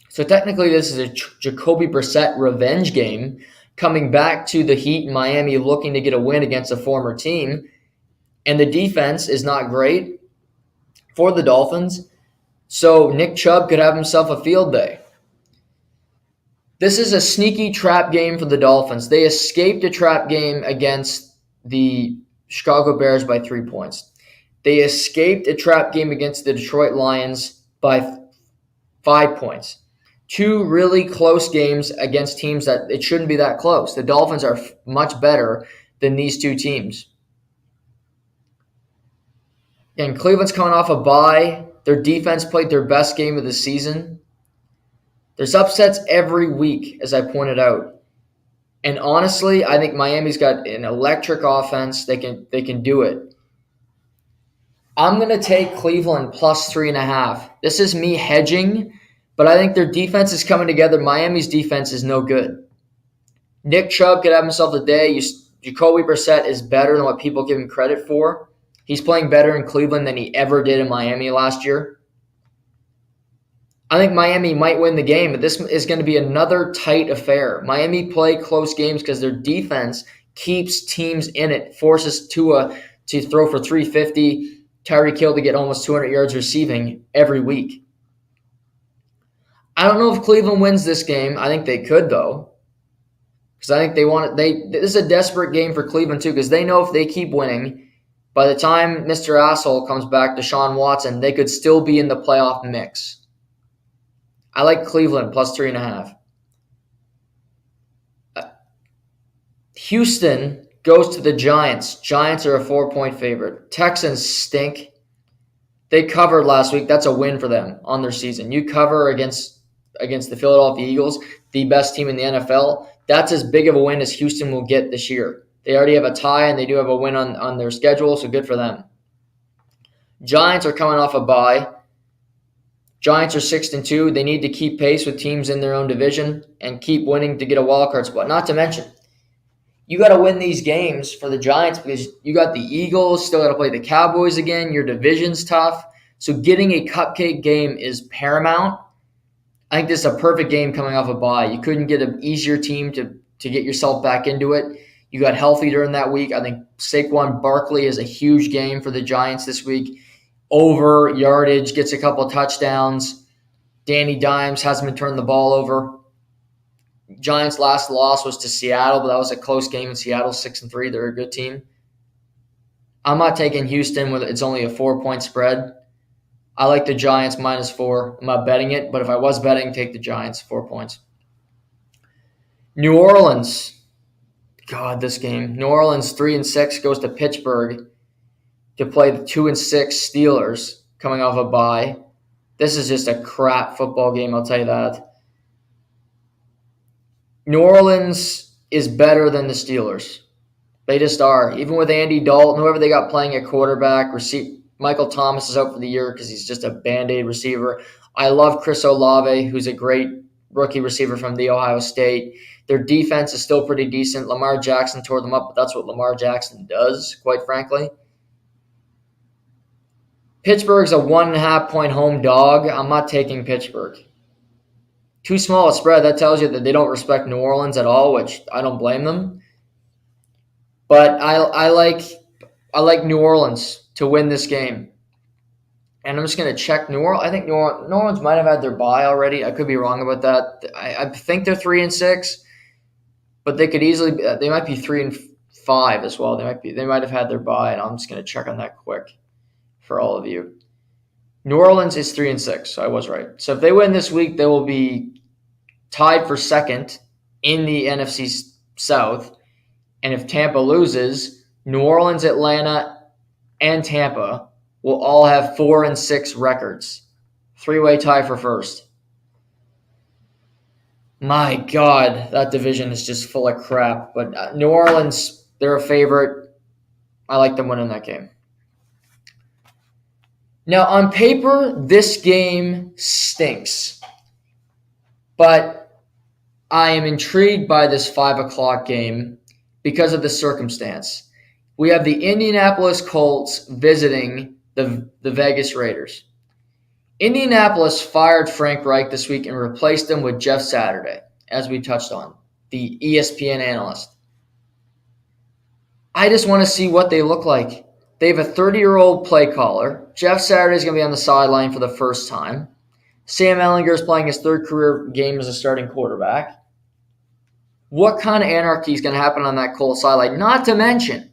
So technically this is a Jacoby Brissett revenge game coming back to the Heat in Miami looking to get a win against a former team. And the defense is not great for the Dolphins. So Nick Chubb could have himself a field day. This is a sneaky trap game for the Dolphins. They escaped a trap game against the Chicago Bears by 3 points. They escaped a trap game against the Detroit Lions by 5 points. Two really close games against teams that it shouldn't be that close. The Dolphins are much better than these two teams. And Cleveland's coming off a bye. Their defense played their best game of the season. There's upsets every week, as I pointed out. And honestly, I think Miami's got an electric offense. They can do it. I'm going to take Cleveland plus 3.5. This is me hedging, but I think their defense is coming together. Miami's defense is no good. Nick Chubb could have himself a day. Jacoby Brissett is better than what people give him credit for. He's playing better in Cleveland than he ever did in Miami last year. I think Miami might win the game, but this is going to be another tight affair. Miami play close games because their defense keeps teams in it, forces Tua to throw for 350, Tyreek Hill to get almost 200 yards receiving every week. I don't know if Cleveland wins this game. I think they could, though, because I think this is a desperate game for Cleveland, too, because they know if they keep winning, by the time Mr. Asshole comes back, Deshaun Watson, they could still be in the playoff mix. I like Cleveland plus 3.5. Houston goes to the Giants. Giants are a 4-point favorite. Texans stink. They covered last week. That's a win for them on their season. You cover against the Philadelphia Eagles, the best team in the NFL. That's as big of a win as Houston will get this year. They already have a tie, and they do have a win on their schedule, so good for them. Giants are coming off a bye. Giants are 6-2. They need to keep pace with teams in their own division and keep winning to get a wild card spot. Not to mention, you got to win these games for the Giants because you got the Eagles, still got to play the Cowboys again. Your division's tough. So getting a cupcake game is paramount. I think this is a perfect game coming off a bye. You couldn't get an easier team to get yourself back into it. You got healthy during that week. I think Saquon Barkley is a huge game for the Giants this week. Over yardage, gets a couple of touchdowns. Danny Dimes hasn't been turning the ball over. Giants' last loss was to Seattle, but that was a close game in Seattle, 6-3. They're a good team. I'm not taking Houston with it's only a 4-point spread. I like the Giants -4. I'm not betting it, but if I was betting, take the Giants 4 points. New Orleans. God, this game. New Orleans 3-6 goes to Pittsburgh to play the 2-6 Steelers coming off a bye. This is just a crap football game, I'll tell you that. New Orleans is better than the Steelers. They just are. Even with Andy Dalton, whoever they got playing at quarterback, Michael Thomas is out for the year because he's just a Band-Aid receiver. I love Chris Olave, who's a great rookie receiver from the Ohio State. Their defense is still pretty decent. Lamar Jackson tore them up, but that's what Lamar Jackson does, quite frankly. Pittsburgh's a 1.5-point home dog. I'm not taking Pittsburgh. Too small a spread. That tells you that they don't respect New Orleans at all, which I don't blame them. But I like New Orleans to win this game. And I'm just going to check New Orleans. I think New Orleans might have had their bye already. I could be wrong about that. I think they're 3-6, but they might be 3-5 as well. They might have had their bye, and I'm just going to check on that quick for all of you. New Orleans is 3-6, so I was right. So if they win this week, they will be tied for second in the NFC South. And if Tampa loses, New Orleans, Atlanta, and Tampa will all have 4-6 records. 3-way tie for first. My God, that division is just full of crap. But New Orleans, they're a favorite. I like them winning that game. Now, on paper, this game stinks. But I am intrigued by this 5 o'clock game because of the circumstance. We have the Indianapolis Colts visiting the Vegas Raiders. Indianapolis fired Frank Reich this week and replaced him with Jeff Saturday, as we touched on, the ESPN analyst. I just want to see what they look like. They have a 30-year-old play caller. Jeff Saturday is going to be on the sideline for the first time. Sam Ehlinger is playing his third career game as a starting quarterback. What kind of anarchy is going to happen on that Colts sideline? Not to mention,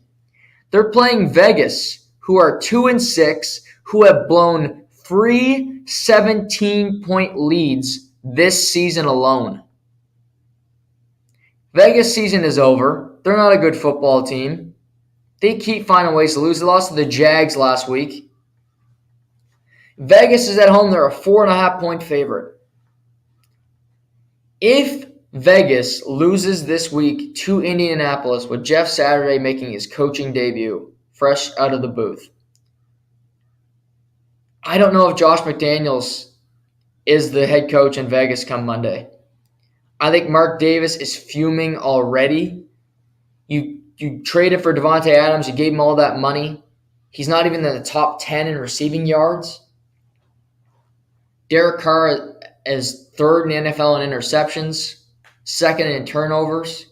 they're playing Vegas, who are 2-6, who have blown 3 17-point leads this season alone. Vegas season is over. They're not a good football team. They keep finding ways to lose. They lost to the Jags last week. Vegas is at home. They're a 4.5-point favorite. If Vegas loses this week to Indianapolis with Jeff Saturday making his coaching debut, fresh out of the booth, I don't know if Josh McDaniels is the head coach in Vegas come Monday. I think Mark Davis is fuming already. You traded for Devontae Adams. You gave him all that money. He's not even in the top 10 in receiving yards. Derek Carr is third in the NFL in interceptions, second in turnovers.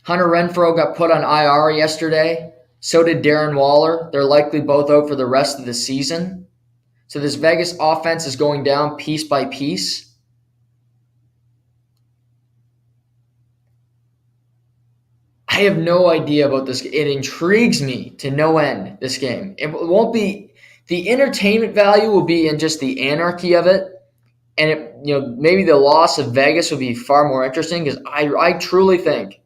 Hunter Renfrow got put on IR yesterday. So did Darren Waller. They're likely both out for the rest of the season. So this Vegas offense is going down piece by piece. I have no idea about this. It intrigues me to no end, this game. It won't be – the entertainment value will be in just the anarchy of it. And, maybe the loss of Vegas will be far more interesting because I truly think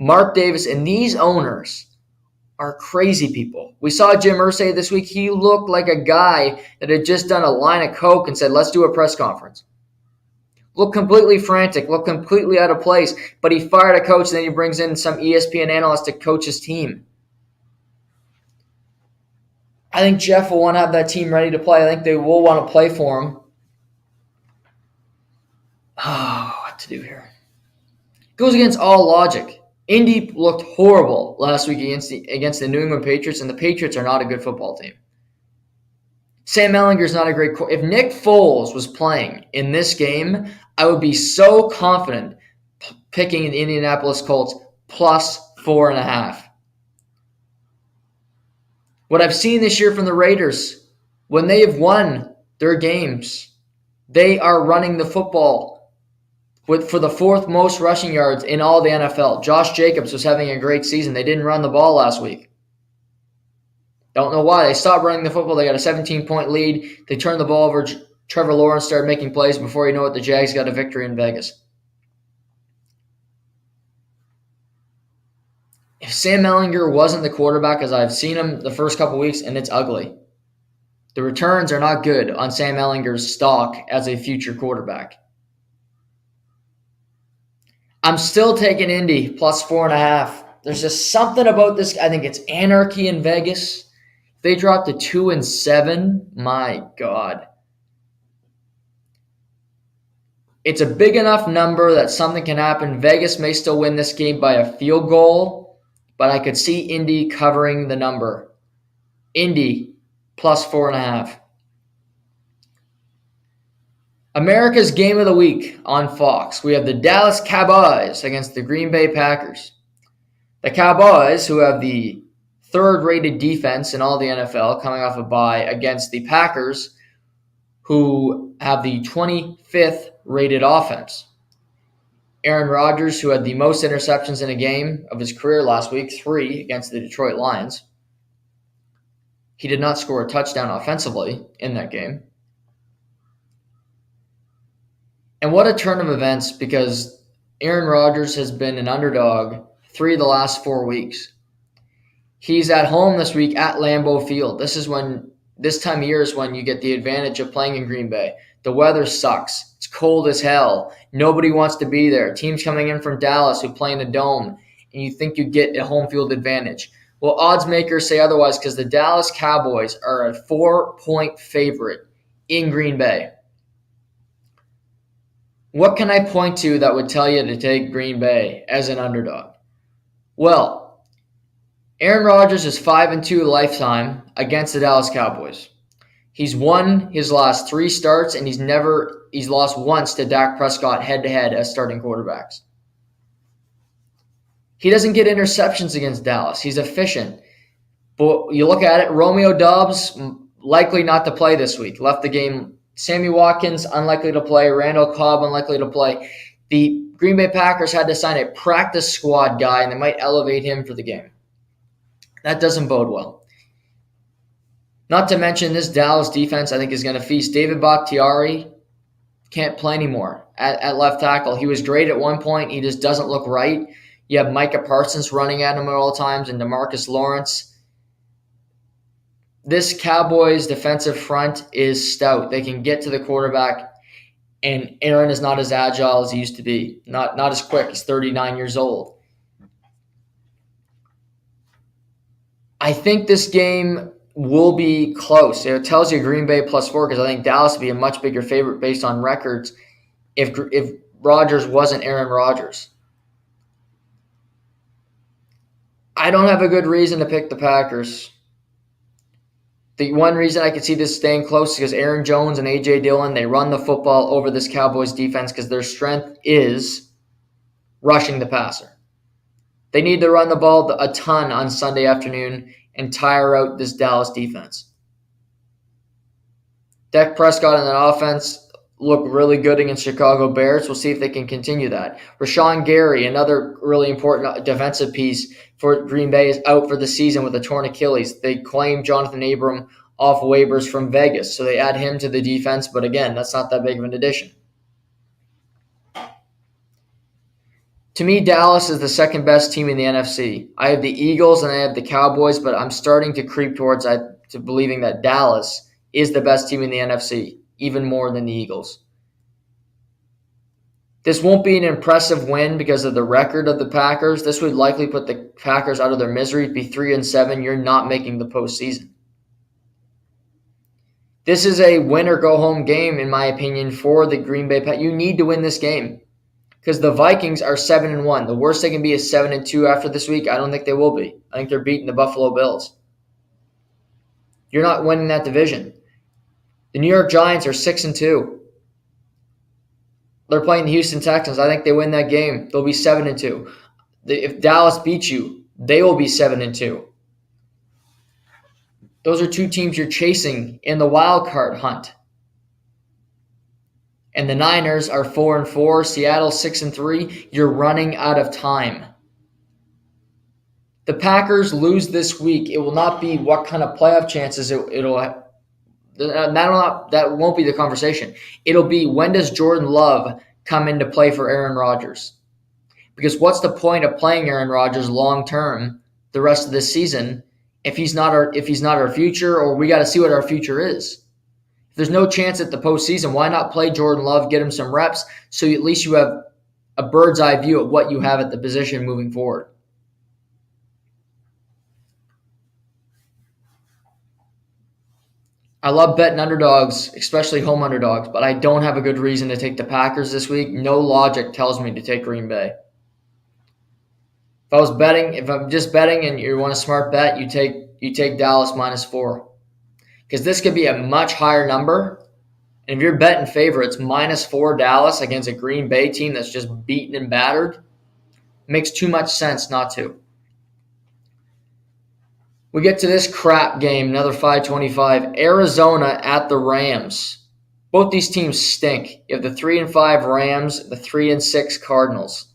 Mark Davis and these owners are crazy people. We saw Jim Irsay this week. He looked like a guy that had just done a line of coke and said, let's do a press conference. look completely frantic, look completely out of place, but he fired a coach and then he brings in some ESPN analyst to coach his team. I think Jeff will want to have that team ready to play. I think they will want to play for him. Oh, what to do here? Goes against all logic. Indy looked horrible last week against the New England Patriots, and the Patriots are not a good football team. Sam Ehlinger's not a great – if Nick Foles was playing in this game, I would be so confident picking the Indianapolis Colts plus 4.5. What I've seen this year from the Raiders, when they have won their games, they are running the football for the fourth most rushing yards in all the NFL. Josh Jacobs was having a great season. They didn't run the ball last week. Don't know why. They stopped running the football. They got a 17-point lead. They turned the ball over. Trevor Lawrence started making plays. Before you know it, the Jags got a victory in Vegas. If Sam Ehlinger wasn't the quarterback, as I've seen him the first couple weeks, and it's ugly, the returns are not good on Sam Ehlinger's stock as a future quarterback. I'm still taking Indy plus 4.5. There's just something about this. I think it's anarchy in Vegas. If they drop to 2-7, my God. It's a big enough number that something can happen. Vegas may still win this game by a field goal, but I could see Indy covering the number. Indy plus 4.5. America's Game of the Week on Fox. We have the Dallas Cowboys against the Green Bay Packers. The Cowboys, who have the third-rated defense in all the NFL, coming off a bye, against the Packers, who have the 25th rated offense. Aaron Rodgers, who had the most interceptions in a game of his career last week, 3 against the Detroit Lions. He did not score a touchdown offensively in that game. And what a turn of events, because Aaron Rodgers has been an underdog 3 of the last 4 weeks. He's at home this week at Lambeau Field. This time of year is when you get the advantage of playing in Green Bay. The weather sucks. It's cold as hell. Nobody wants to be there. Teams coming in from Dallas who play in a dome, and you think you get a home field advantage. Well, odds makers say otherwise because the Dallas Cowboys are a 4-point favorite in Green Bay. What can I point to that would tell you to take Green Bay as an underdog? Well, Aaron Rodgers is 5-2 lifetime against the Dallas Cowboys. He's won his last 3 starts, and he's lost once to Dak Prescott head-to-head as starting quarterbacks. He doesn't get interceptions against Dallas. He's efficient. But you look at it, Romeo Doubs, likely not to play this week. Left the game. Sammy Watkins, unlikely to play. Randall Cobb, unlikely to play. The Green Bay Packers had to sign a practice squad guy, and they might elevate him for the game. That doesn't bode well. Not to mention this Dallas defense, I think, is going to feast. David Bakhtiari can't play anymore at left tackle. He was great at one point. He just doesn't look right. You have Micah Parsons running at him at all times and DeMarcus Lawrence. This Cowboys defensive front is stout. They can get to the quarterback, and Aaron is not as agile as he used to be. Not as quick. He's 39 years old. I think this game will be close. It tells you Green Bay plus 4 because I think Dallas would be a much bigger favorite based on records if Rodgers wasn't Aaron Rodgers. I don't have a good reason to pick the Packers. The one reason I could see this staying close is because Aaron Jones and A.J. Dillon, they run the football over this Cowboys defense because their strength is rushing the passer. They need to run the ball a ton on Sunday afternoon and tire out this Dallas defense. Dak Prescott and that offense look really good against Chicago Bears. We'll see if they can continue that. Rashawn Gary, another really important defensive piece for Green Bay, is out for the season with a torn Achilles. They claim Jonathan Abram off waivers from Vegas, so they add him to the defense, but again, that's not that big of an addition. To me, Dallas is the second best team in the NFC. I have the Eagles and I have the Cowboys, but I'm starting to creep towards to believing that Dallas is the best team in the NFC, even more than the Eagles. This won't be an impressive win because of the record of the Packers. This would likely put the Packers out of their misery. It'd be 3-7. You're not making the postseason. This is a win or go home game, in my opinion, for the Green Bay Packers. You need to win this game because the Vikings are 7-1. The worst they can be is 7-2 after this week. I don't think they will be. I think they're beating the Buffalo Bills. You're not winning that division. The New York Giants are 6-2. They're playing the Houston Texans. I think they win that game. They'll be 7-2. If Dallas beats you, they will be 7-2. Those are two teams you're chasing in the wild card hunt. And the Niners are 4-4. Seattle 6-3. You're running out of time. The Packers lose this week. It will not be what kind of playoff chances that won't be the conversation. It'll be, when does Jordan Love come into play for Aaron Rodgers? Because what's the point of playing Aaron Rodgers long term the rest of this season if he's not our future, or we got to see what our future is? If there's no chance at the postseason, why not play Jordan Love, get him some reps, so at least you have a bird's eye view of what you have at the position moving forward? I love betting underdogs, especially home underdogs, but I don't have a good reason to take the Packers this week. No logic tells me to take Green Bay. If I'm just betting and you want a smart bet, you take Dallas -4. Because this could be a much higher number. And if you're betting favorites, -4 Dallas against a Green Bay team that's just beaten and battered, makes too much sense not to. We get to this crap game, another 5:25. Arizona at the Rams. Both these teams stink. You have the 3-5 Rams, the 3-6 Cardinals.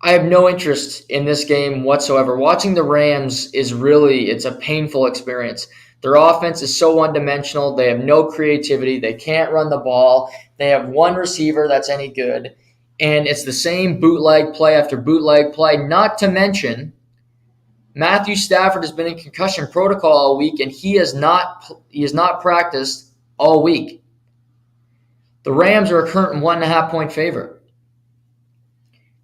I have no interest in this game whatsoever. Watching the Rams it's a painful experience. Their offense is so one-dimensional. They have no creativity. They can't run the ball. They have one receiver that's any good. And it's the same bootleg play after bootleg play, not to mention Matthew Stafford has been in concussion protocol all week, and he has not practiced all week. The Rams are a current 1.5-point favorite.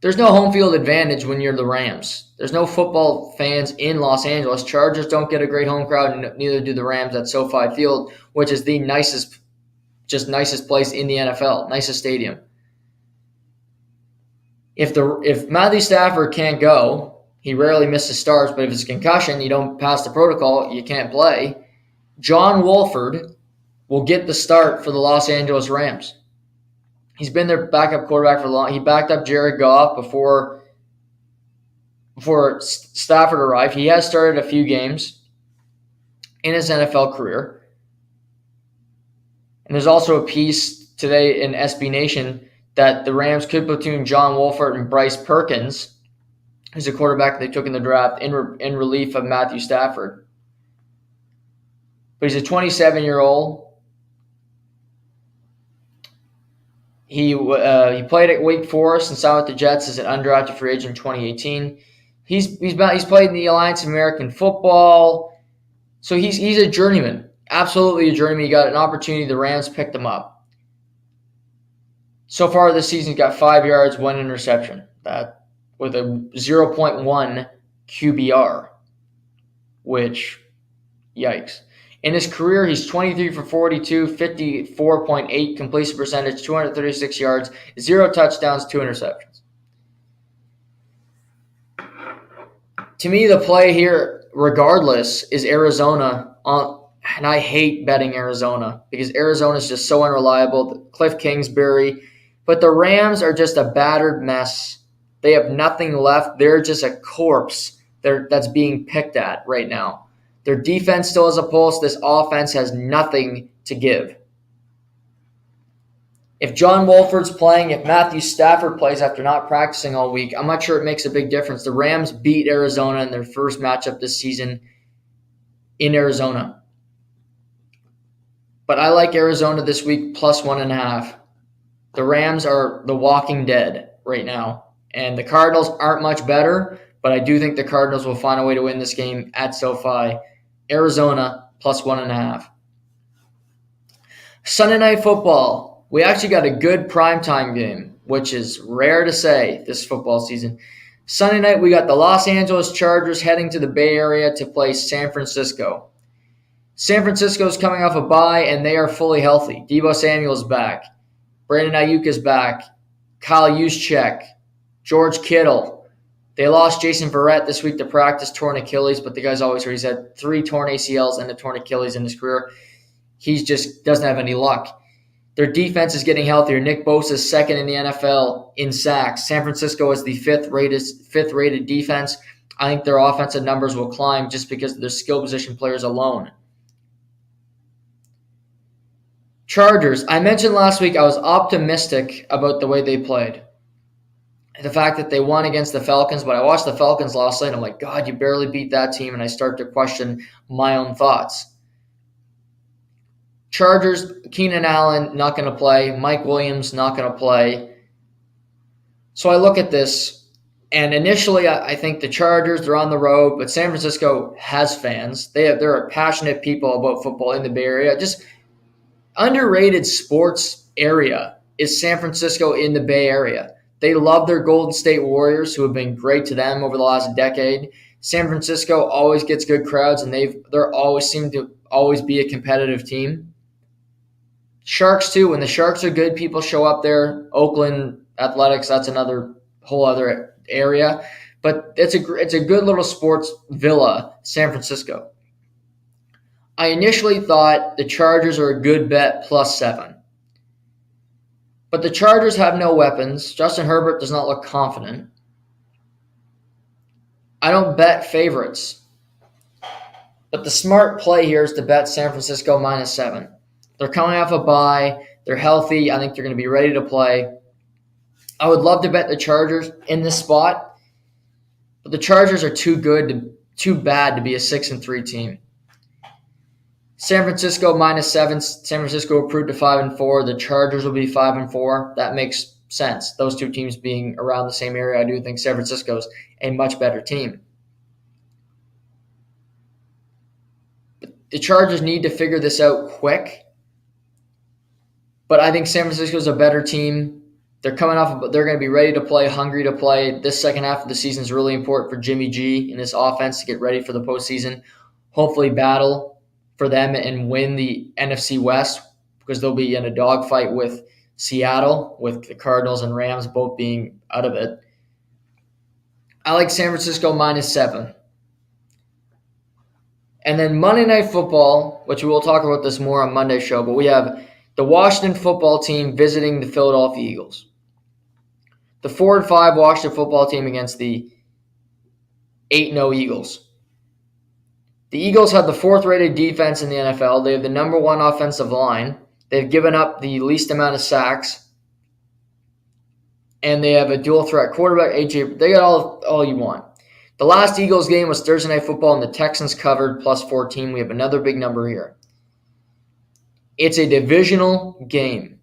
There's no home field advantage when you're the Rams. There's no football fans in Los Angeles. Chargers don't get a great home crowd, and neither do the Rams at SoFi Field, which is the nicest place in the NFL, nicest stadium. If Matthew Stafford can't go, he rarely misses starts, but if it's a concussion, you don't pass the protocol, you can't play. John Wolford will get the start for the Los Angeles Rams. He's been their backup quarterback for long. He backed up Jared Goff before Stafford arrived. He has started a few games in his NFL career. And there's also a piece today in SB Nation that the Rams could platoon John Wolford and Bryce Perkins, who's a quarterback they took in the draft, in relief of Matthew Stafford. But he's a 27-year-old. He played at Wake Forest and signed with the Jets as an undrafted free agent in 2018. He's played in the Alliance of American Football, so he's a journeyman, absolutely a journeyman. He got an opportunity. The Rams picked him up. So far this season, he's got 5 yards, 1 interception. That with a 0.1 QBR, which, yikes. In his career, he's 23 for 42, 54.8 completion percentage, 236 yards, 0 touchdowns, 2 interceptions. To me, the play here, regardless, is Arizona. And I hate betting Arizona because Arizona is just so unreliable. Cliff Kingsbury. But the Rams are just a battered mess. They have nothing left. They're just a corpse that's being picked at right now. Their defense still has a pulse. This offense has nothing to give. If John Wolford's playing, if Matthew Stafford plays after not practicing all week, I'm not sure it makes a big difference. The Rams beat Arizona in their first matchup this season in Arizona. But I like Arizona this week +1.5. The Rams are the walking dead right now. And the Cardinals aren't much better, but I do think the Cardinals will find a way to win this game at SoFi. Arizona +1.5. Sunday Night Football. we actually got a good primetime game, which is rare to say this football season. Sunday night, we got the Los Angeles Chargers heading to the Bay Area to play San Francisco. San Francisco's coming off a bye, and they are fully healthy. Deebo Samuel's back. Brandon Ayuk is back. Kyle Juszczyk. George Kittle. They lost Jason Verrett this week to practice, torn Achilles, but the guy's always heard he's had 3 torn ACLs and a torn Achilles in his career. He just doesn't have any luck. Their defense is getting healthier. Nick Bosa is second in the NFL in sacks. San Francisco is the fifth-rated defense. I think their offensive numbers will climb just because of their skill position players alone. Chargers. I mentioned last week I was optimistic about the way they played. The fact that they won against the Falcons, but I watched the Falcons last night. I'm like, God, you barely beat that team, and I start to question my own thoughts. Chargers, Keenan Allen, not going to play. Mike Williams, not going to play. So I look at this, and initially I think the Chargers, they're on the road, but San Francisco has fans. They're passionate people about football in the Bay Area. Just underrated sports area is San Francisco in the Bay Area. They love their Golden State Warriors, who have been great to them over the last decade. San Francisco always gets good crowds, and they're always seem to always be a competitive team. Sharks too. When the Sharks are good, people show up there. Oakland Athletics, that's another whole other area. But it's a good little sports villa, San Francisco. I initially thought the Chargers are a good bet +7. But the Chargers have no weapons. Justin Herbert does not look confident. I don't bet favorites. But the smart play here is to bet San Francisco -7. They're coming off a bye. They're healthy. I think they're going to be ready to play. I would love to bet the Chargers in this spot, but the Chargers are too bad to be a 6-3 team. San Francisco -7. San Francisco improved to 5-4. The Chargers will be 5-4. That makes sense. Those two teams being around the same area, I do think San Francisco's a much better team. But the Chargers need to figure this out quick. But I think San Francisco's a better team. They're going to be ready to play, hungry to play. This second half of the season is really important for Jimmy G and his offense to get ready for the postseason. Hopefully battle for them and win the NFC West, because they'll be in a dogfight with Seattle, with the Cardinals and Rams both being out of it. I like San Francisco -7. And then Monday Night Football, which we will talk about this more on Monday's show, but we have the Washington football team visiting the Philadelphia Eagles. The 4-5 Washington football team against the 8-0 Eagles. The Eagles have the 4th-rated defense in the NFL. They have the number 1 offensive line. They've given up the least amount of sacks. And they have a dual-threat quarterback, AJ. They got all you want. The last Eagles game was Thursday Night Football, and the Texans covered +14. We have another big number here. It's a divisional game.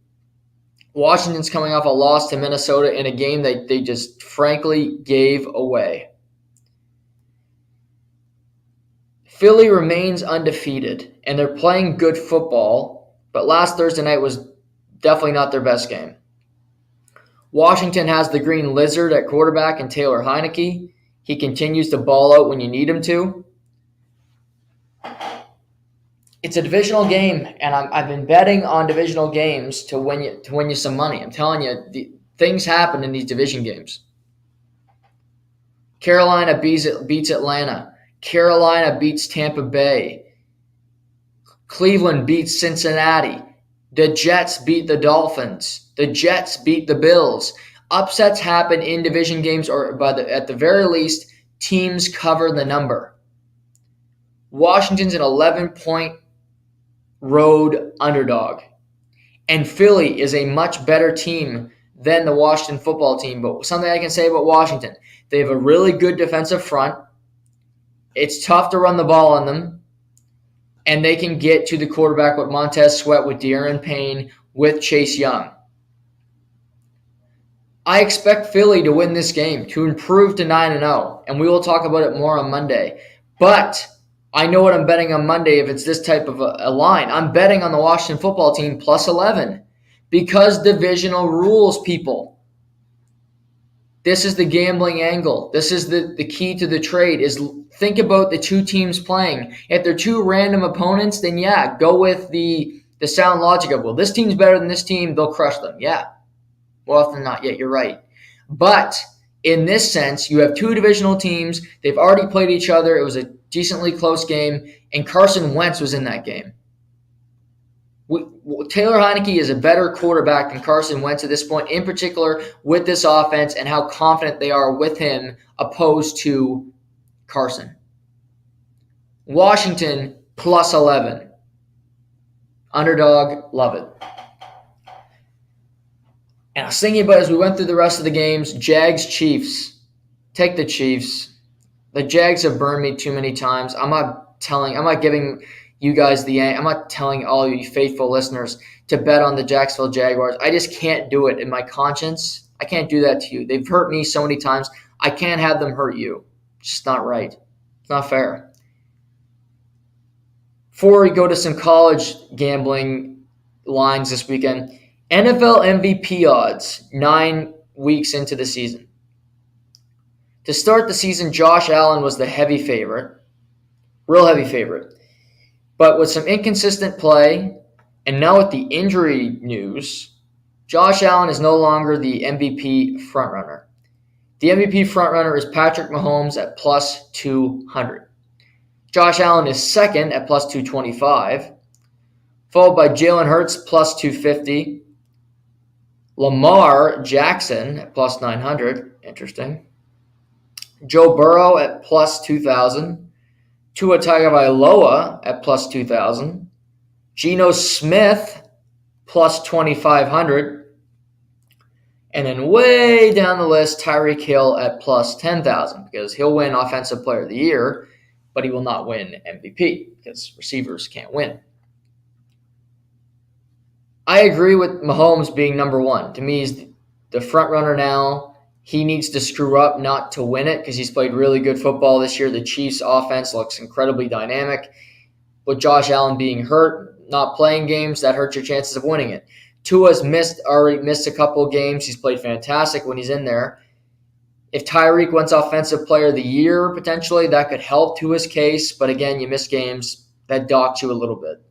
Washington's coming off a loss to Minnesota in a game that they just frankly gave away. Philly remains undefeated, and they're playing good football, but last Thursday night was definitely not their best game. Washington has the Green Lizard at quarterback and Taylor Heineke. He continues to ball out when you need him to. It's a divisional game, and I've been betting on divisional games to win you some money. I'm telling you, things happen in these division games. Carolina beats Atlanta. Carolina beats Tampa Bay. Cleveland beats Cincinnati. The Jets beat the Dolphins. The Jets beat the Bills. Upsets happen in division games, or at the very least, teams cover the number. Washington's an 11-point road underdog. And Philly is a much better team than the Washington football team. But something I can say about Washington, they have a really good defensive front. It's tough to run the ball on them. And they can get to the quarterback with Montez Sweat, with De'Aaron Payne, with Chase Young. I expect Philly to win this game, to improve to 9-0. And we will talk about it more on Monday. But I know what I'm betting on Monday if it's this type of a line. I'm betting on the Washington football team +11, Because divisional rules, people. This is the gambling angle. This is the key to the trade is think about the two teams playing. If they're two random opponents, then yeah, go with the sound logic of, well, this team's better than this team, they'll crush them. Yeah, more often than not, yeah, you're right. But in this sense, you have two divisional teams. They've already played each other. It was a decently close game, and Carson Wentz was in that game. Taylor Heinicke is a better quarterback than Carson Wentz at this point, in particular with this offense and how confident they are with him opposed to Carson. Washington plus 11. Underdog, love it. And I was thinking about as we went through the rest of the games, Jags, Chiefs. Take the Chiefs. The Jags have burned me too many times. I'm not giving you guys I'm not telling all you faithful listeners to bet on the Jacksonville Jaguars. I just can't do it in my conscience. I can't do that to you. They've hurt me so many times. I can't have them hurt you. It's just not right. It's not fair. Before we go to some college gambling lines this weekend, NFL MVP odds 9 weeks into the season. To start the season, Josh Allen was the heavy favorite, real heavy favorite. But with some inconsistent play, and now with the injury news, Josh Allen is no longer the MVP frontrunner. The MVP frontrunner is Patrick Mahomes at plus 200. Josh Allen is second at plus 225, followed by Jalen Hurts plus 250, Lamar Jackson at plus 900, interesting, Joe Burrow at plus 2,000, Tua Tagovailoa at plus 2,000, Geno Smith plus 2,500, and then way down the list, Tyreek Hill at plus 10,000 because he'll win Offensive Player of the Year, but he will not win MVP because receivers can't win. I agree with Mahomes being number one. To me, he's the front runner now. He needs to screw up not to win it because he's played really good football this year. The Chiefs' offense looks incredibly dynamic. With Josh Allen being hurt, not playing games, that hurts your chances of winning it. Tua's already missed a couple of games. He's played fantastic when he's in there. If Tyreek wins Offensive Player of the Year, potentially, that could help Tua's case. But again, you miss games. That docks you a little bit.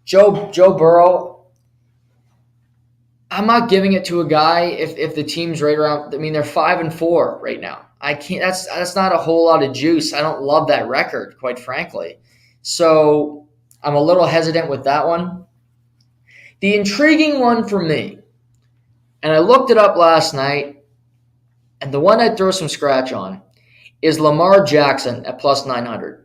Joe Burrow, I'm not giving it to a guy if the team's right around. I mean, they're 5-4 right now. I can't. That's not a whole lot of juice. I don't love that record, quite frankly. So I'm a little hesitant with that one. The intriguing one for me, and I looked it up last night, and the one I'd throw some scratch on is Lamar Jackson at plus 900.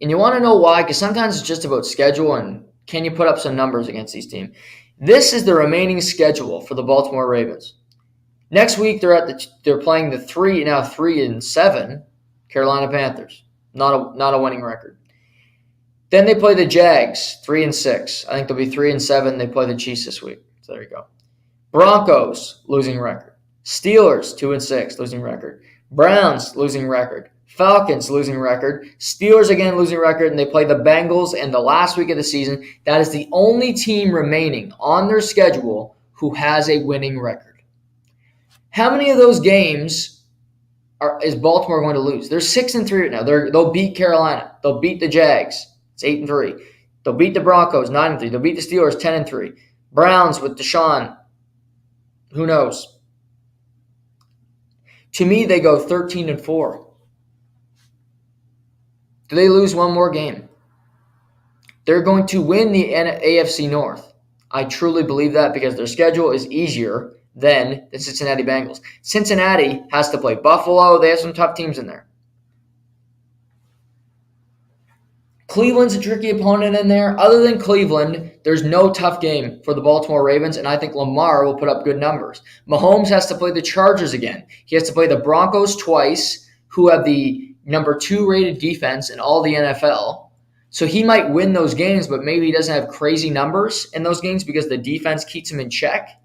And you want to know why? Because sometimes it's just about schedule and can you put up some numbers against these teams. This is the remaining schedule for the Baltimore Ravens. Next week they're playing the 3-7 Carolina Panthers. Not a winning record. Then they play the Jags, 3-6. I think they'll be 3-7. They play the Chiefs this week. So there you go. Broncos, losing record. Steelers, 2-6, losing record. Browns, losing record. Falcons, losing record. Steelers, again, losing record. And they play the Bengals in the last week of the season. That is the only team remaining on their schedule who has a winning record. How many of those games is Baltimore going to lose? They're 6-3 right now. They'll beat Carolina. They'll beat the Jags. It's 8-3. They'll beat the Broncos, 9-3. They'll beat the Steelers, 10-3. Browns with Deshaun, who knows? To me, they go 13-4. Do they lose one more game? They're going to win the AFC North. I truly believe that because their schedule is easier than the Cincinnati Bengals. Cincinnati has to play Buffalo. They have some tough teams in there. Cleveland's a tricky opponent in there. Other than Cleveland, there's no tough game for the Baltimore Ravens, and I think Lamar will put up good numbers. Mahomes has to play the Chargers again. He has to play the Broncos twice, who have the number 2 rated defense in all the NFL. So he might win those games, but maybe he doesn't have crazy numbers in those games because the defense keeps him in check.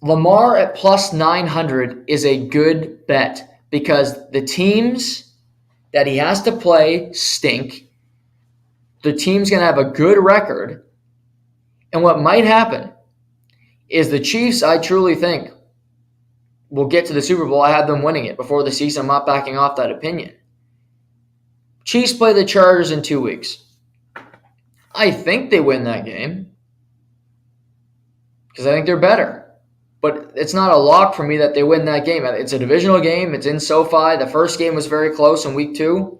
Lamar at plus 900 is a good bet because the teams that he has to play stink. The team's going to have a good record. And what might happen is the Chiefs, I truly think, will get to the Super Bowl. I have them winning it before the season. I'm not backing off that opinion. Chiefs play the Chargers in 2 weeks. I think they win that game because I think they're better. But it's not a lock for me that they win that game. It's a divisional game. It's in SoFi. The first game was very close in week 2.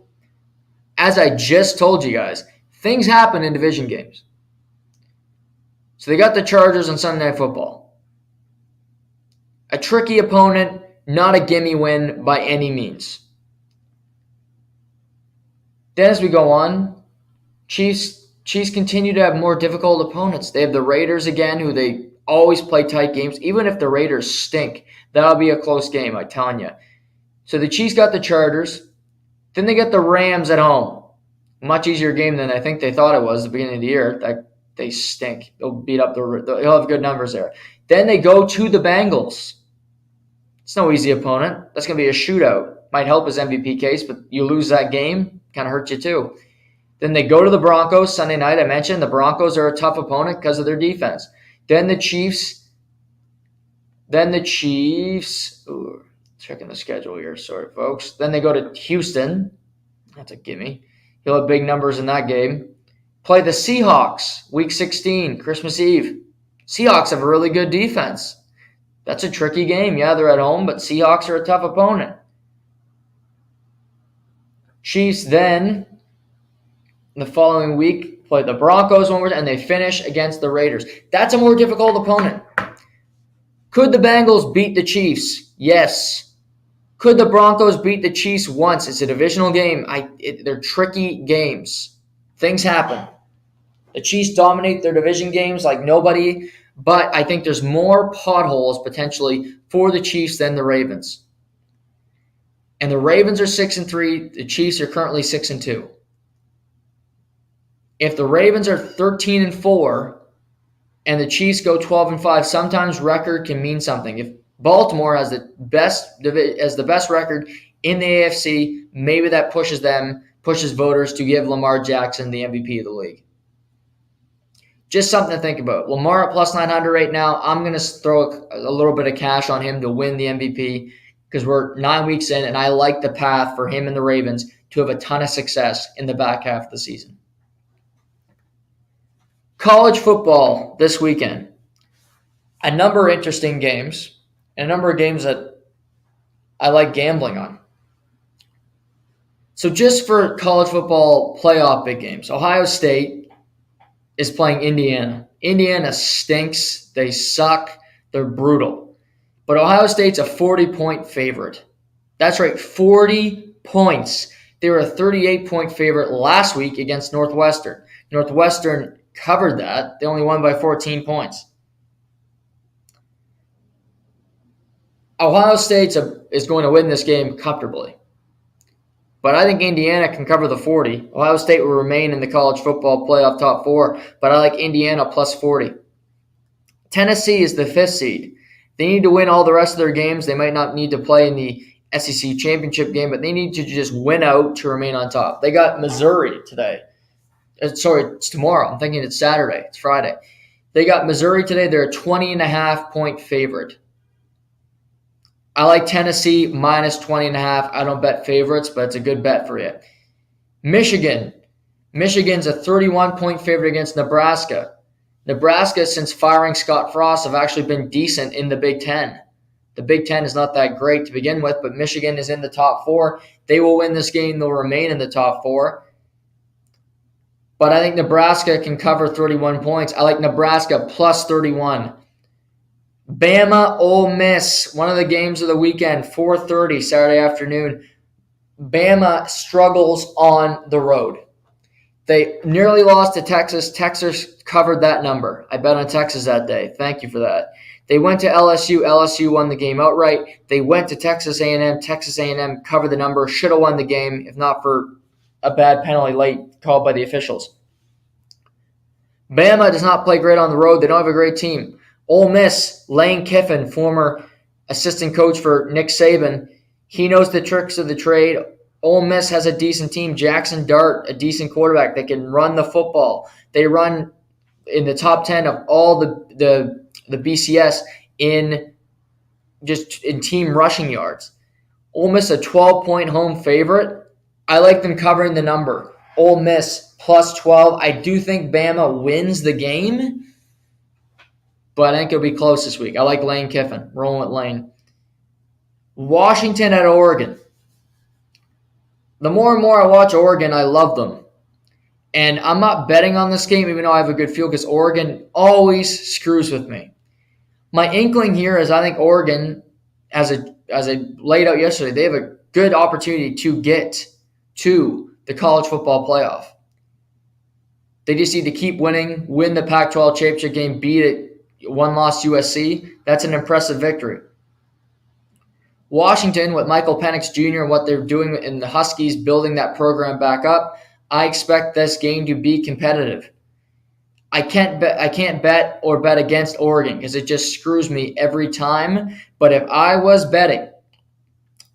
As I just told you guys, things happen in division games. So they got the Chargers on Sunday Night Football. A tricky opponent, not a gimme win by any means. Then as we go on, Chiefs continue to have more difficult opponents. They have the Raiders again, who they always play tight games. Even if the Raiders stink, that'll be a close game, I'm telling you. So the Chiefs got the Chargers. Then they get the Rams at home. Much easier game than I think they thought it was at the beginning of the year. They stink. They'll beat up they'll have good numbers there. Then they go to the Bengals. It's no easy opponent. That's going to be a shootout. Might help his MVP case, but you lose that game, kind of hurts you too. Then they go to the Broncos Sunday night. I mentioned the Broncos are a tough opponent because of their defense. Then the Chiefs. Ooh, checking the schedule here. Sorry, folks. Then they go to Houston. That's a gimme. He'll have big numbers in that game. Play the Seahawks, Week 16, Christmas Eve. Seahawks have a really good defense. That's a tricky game. Yeah, they're at home, but Seahawks are a tough opponent. Chiefs then, the following week, play the Broncos one more, and they finish against the Raiders. That's a more difficult opponent. Could the Bengals beat the Chiefs? Yes. Could the Broncos beat the Chiefs once? It's a divisional game. They're tricky games. Things happen. The Chiefs dominate their division games like nobody, but I think there's more potholes potentially for the Chiefs than the Ravens. And the Ravens are 6-3. The Chiefs are currently 6-2. If the Ravens are 13-4 and the Chiefs go 12-5, sometimes record can mean something. If Baltimore has the best record in the AFC, maybe that pushes voters to give Lamar Jackson the MVP of the league. Just something to think about. Lamar at plus 900 right now. I'm going to throw a little bit of cash on him to win the MVP because we're 9 weeks in, and I like the path for him and the Ravens to have a ton of success in the back half of the season. College football this weekend. A number of interesting games, and a number of games that I like gambling on. So just for college football playoff big games, Ohio State is playing Indiana. Indiana stinks. They suck. They're brutal. But Ohio State's a 40-point favorite. That's right, 40 points. They were a 38-point favorite last week against Northwestern. Northwestern covered that. They only won by 14 points. Ohio State is going to win this game comfortably. But I think Indiana can cover the 40. Ohio State will remain in the college football playoff top 4, but I like Indiana plus 40. Tennessee is the 5th seed. They need to win all the rest of their games. They might not need to play in the SEC championship game, but they need to just win out to remain on top. They got Missouri today. Sorry, it's tomorrow. I'm thinking it's Saturday. It's Friday. They got Missouri today. They're a 20.5-point favorite. I like Tennessee minus 20.5. I don't bet favorites, but it's a good bet for you. Michigan. Michigan's a 31-point favorite against Nebraska. Nebraska, since firing Scott Frost, have actually been decent in the Big Ten. The Big Ten is not that great to begin with, but Michigan is in the top 4. They will win this game. They'll remain in the top 4. But I think Nebraska can cover 31 points. I like Nebraska plus 31. Bama, Ole Miss, one of the games of the weekend, 4:30 Saturday afternoon. Bama struggles on the road. They nearly lost to Texas. Texas covered that number. I bet on Texas that day. Thank you for that. They went to LSU. LSU won the game outright. They went to Texas A&M. Texas A&M covered the number. Should have won the game if not for a bad penalty late called by the officials. Bama does not play great on the road. They don't have a great team. Ole Miss, Lane Kiffin, former assistant coach for Nick Saban, he knows the tricks of the trade. Ole Miss has a decent team. Jackson Dart, a decent quarterback. They can run the football. They run in the top 10 of all the BCS in team rushing yards. Ole Miss a 12-point home favorite. I like them covering the number. Ole Miss plus 12. I do think Bama wins the game, but I think it'll be close this week. I like Lane Kiffin. Rolling with Lane. Washington at Oregon. The more and more I watch Oregon, I love them. And I'm not betting on this game, even though I have a good feel, because Oregon always screws with me. My inkling here is I think Oregon, as I laid out yesterday, they have a good opportunity to get to the college football playoff. They just need to keep winning, win the Pac-12 championship game, beat it, one-loss USC. That's an impressive victory. Washington, with Michael Penix Jr. and what they're doing in the Huskies, building that program back up, I expect this game to be competitive. I can't bet or bet against Oregon because it just screws me every time. But if I was betting,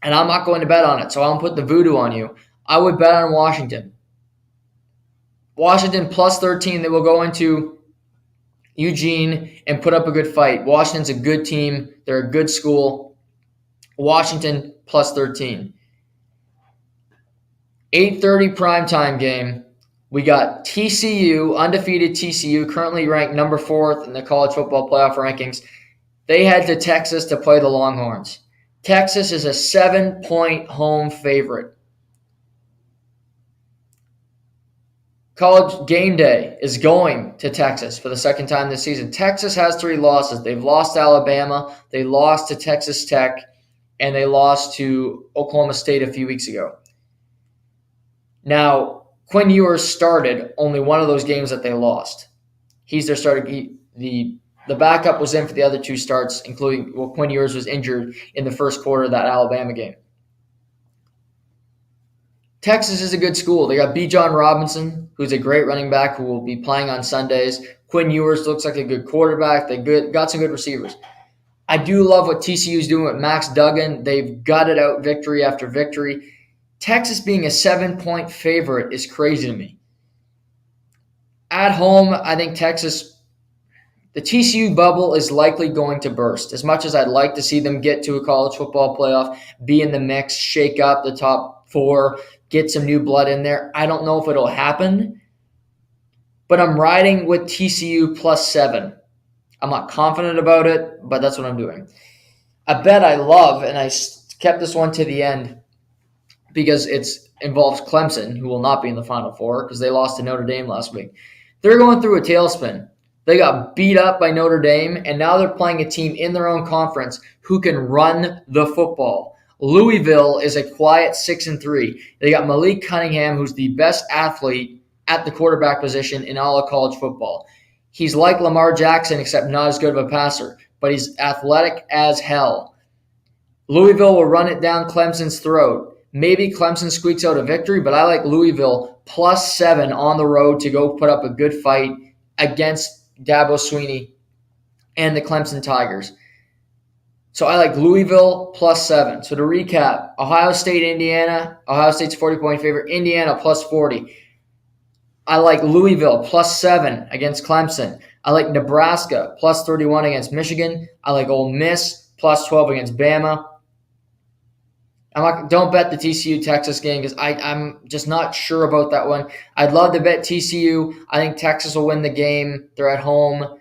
and I'm not going to bet on it, so I won't put the voodoo on you, I would bet on Washington. Washington plus 13, they will go into Eugene and put up a good fight. Washington's a good team. They're a good school. Washington plus 13. 8:30 primetime game. We got TCU, undefeated TCU, currently ranked number 4th in the college football playoff rankings. They head to Texas to play the Longhorns. Texas is a 7-point home favorite. College game day is going to Texas for the second time this season. Texas has 3 losses. They've lost to Alabama, they lost to Texas Tech, and they lost to Oklahoma State a few weeks ago. Now, Quinn Ewers started only one of those games that they lost. He's their starter. The backup was in for the other 2 starts, including Quinn Ewers was injured in the first quarter of that Alabama game. Texas is a good school. They got Bijan Robinson, who's a great running back who will be playing on Sundays. Quinn Ewers looks like a good quarterback. They got some good receivers. I do love what TCU is doing with Max Duggan. They've gutted out victory after victory. Texas being a 7-point favorite is crazy to me. At home, I think the TCU bubble is likely going to burst. As much as I'd like to see them get to a college football playoff, be in the mix, shake up the top 4, get some new blood in there, I don't know if it'll happen. But I'm riding with TCU plus 7. I'm not confident about it, but that's what I'm doing. A bet I love, and I kept this one to the end because it involves Clemson, who will not be in the Final Four because they lost to Notre Dame last week. They're going through a tailspin. They got beat up by Notre Dame, and now they're playing a team in their own conference who can run the football. Louisville is a quiet 6-3. They got Malik Cunningham, who's the best athlete at the quarterback position in all of college football. He's like Lamar Jackson, except not as good of a passer, but he's athletic as hell. Louisville will run it down Clemson's throat. Maybe Clemson squeaks out a victory, but I like Louisville plus 7 on the road to go put up a good fight against Dabo Swinney and the Clemson Tigers. So I like Louisville plus 7. So to recap, Ohio State, Indiana. Ohio State's 40-point favorite. Indiana plus 40. I like Louisville plus 7 against Clemson. I like Nebraska plus 31 against Michigan. I like Ole Miss plus 12 against Bama. Don't bet the TCU-Texas game because I'm just not sure about that one. I'd love to bet TCU. I think Texas will win the game. They're at home.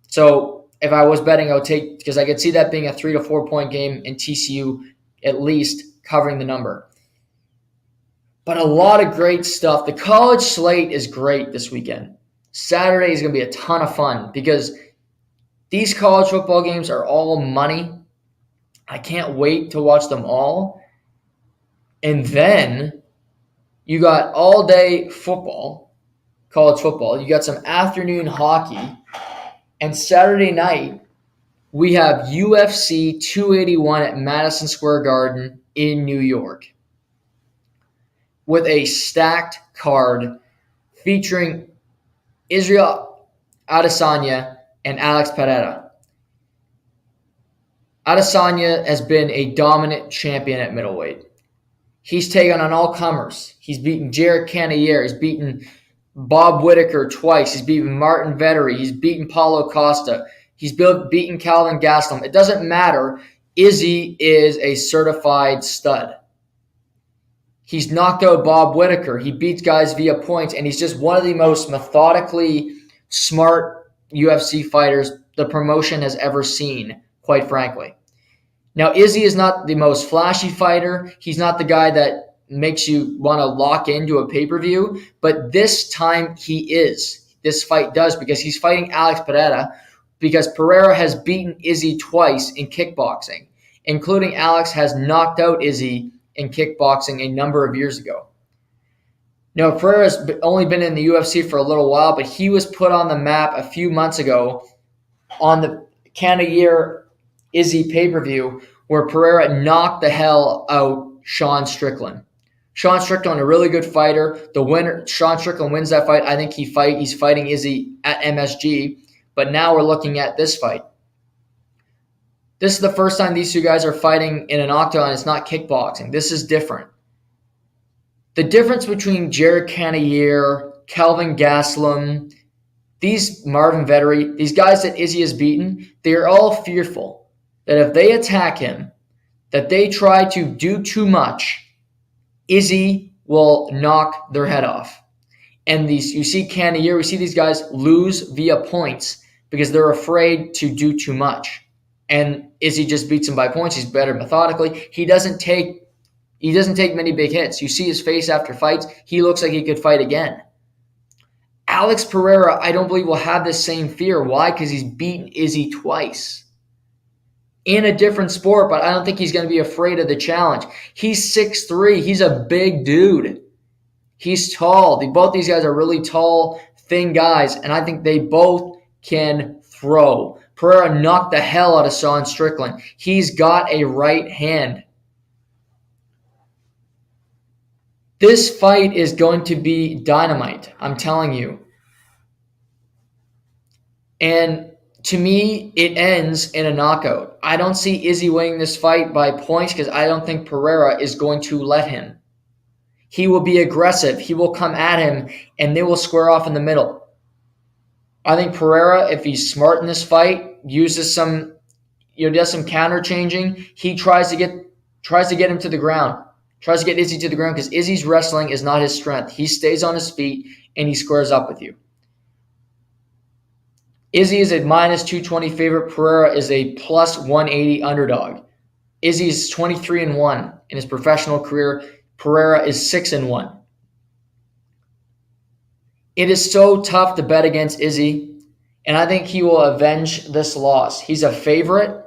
So if I was betting, I would take, because I could see that being a 3 to 4 point game and TCU at least covering the number. But a lot of great stuff. The college slate is great this weekend. Saturday is going to be a ton of fun because these college football games are all money. I can't wait to watch them all. And then you got all-day football, college football. You got some afternoon hockey. And Saturday night, we have UFC 281 at Madison Square Garden in New York with a stacked card featuring Israel Adesanya and Alex Pereira. Adesanya has been a dominant champion at middleweight. He's taken on all comers. He's beaten Jared Cannonier. He's beaten Bob Whitaker twice. He's beaten Martin Vettori. He's beaten Paulo Costa. He's beaten Calvin Gastelum. It doesn't matter. Izzy is a certified stud. He's knocked out Bob Whitaker. He beats guys via points, and he's just one of the most methodically smart UFC fighters the promotion has ever seen, quite frankly. Now, Izzy is not the most flashy fighter. He's not the guy that makes you want to lock into a pay-per-view, but this time he is. This fight does, because he's fighting Alex Pereira, because Pereira has beaten Izzy twice in kickboxing, including Alex has knocked out Izzy in kickboxing a number of years ago. Now, Pereira's only been in the UFC for a little while, but he was put on the map a few months ago on the Cannonier Izzy pay-per-view, where Pereira knocked the hell out Sean Strickland. Sean Strickland, a really good fighter. The winner, Sean Strickland wins that fight. I think he's fighting Izzy at MSG, but now we're looking at this fight. This is the first time these two guys are fighting in an octagon. It's not kickboxing. This is different. The difference between Jared Cannonier, Calvin Gastelum, these Marvin Vettori, these guys that Izzy has beaten, they are all fearful that if they attack him, that they try to do too much, Izzy will knock their head off. And you see Cannonier, we see these guys lose via points because they're afraid to do too much. And Izzy just beats him by points. He's better methodically. He doesn't take many big hits. You see his face after fights. He looks like he could fight again. Alex Pereira, I don't believe, will have this same fear. Why? Because he's beaten Izzy twice in a different sport, but I don't think he's going to be afraid of the challenge. He's 6'3". He's a big dude. He's tall. Both these guys are really tall, thin guys, and I think they both can throw. Pereira knocked the hell out of Sean Strickland. He's got a right hand. This fight is going to be dynamite, I'm telling you. And to me, it ends in a knockout. I don't see Izzy winning this fight by points because I don't think Pereira is going to let him. He will be aggressive. He will come at him, and they will square off in the middle. I think Pereira, if he's smart in this fight, uses some, does some counter changing. He tries to get him to the ground. Tries to get Izzy to the ground because Izzy's wrestling is not his strength. He stays on his feet and he squares up with you. Izzy is a minus 220 favorite. Pereira is a plus 180 underdog. Izzy is 23-1 in his professional career. Pereira is 6-1. It is so tough to bet against Izzy, and I think he will avenge this loss. He's a favorite.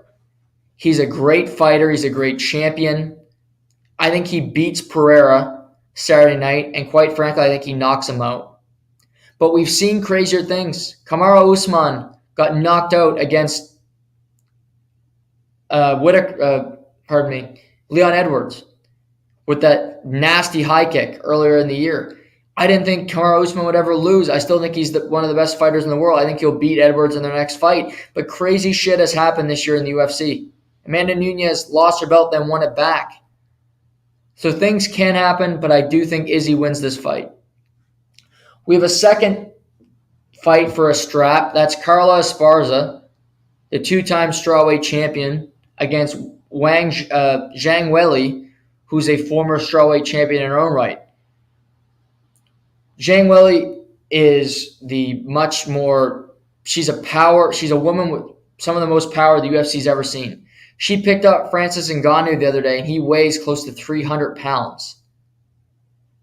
He's a great fighter. He's a great champion. I think he beats Pereira Saturday night, and quite frankly, I think he knocks him out. But we've seen crazier things. Kamaru Usman got knocked out against Leon Edwards with that nasty high kick earlier in the year. I didn't think Kamaru Usman would ever lose. I still think he's one of the best fighters in the world. I think he'll beat Edwards in their next fight. But crazy shit has happened this year in the UFC. Amanda Nunes lost her belt, then won it back. So things can happen, but I do think Izzy wins this fight. We have a second fight for a strap. That's Carla Esparza, the two-time strawweight champion, against Zhang Weili, who's a former strawweight champion in her own right. Zhang Weili is she's a woman with some of the most power the UFC's ever seen. She picked up Francis Ngannou the other day, and he weighs close to 300 pounds.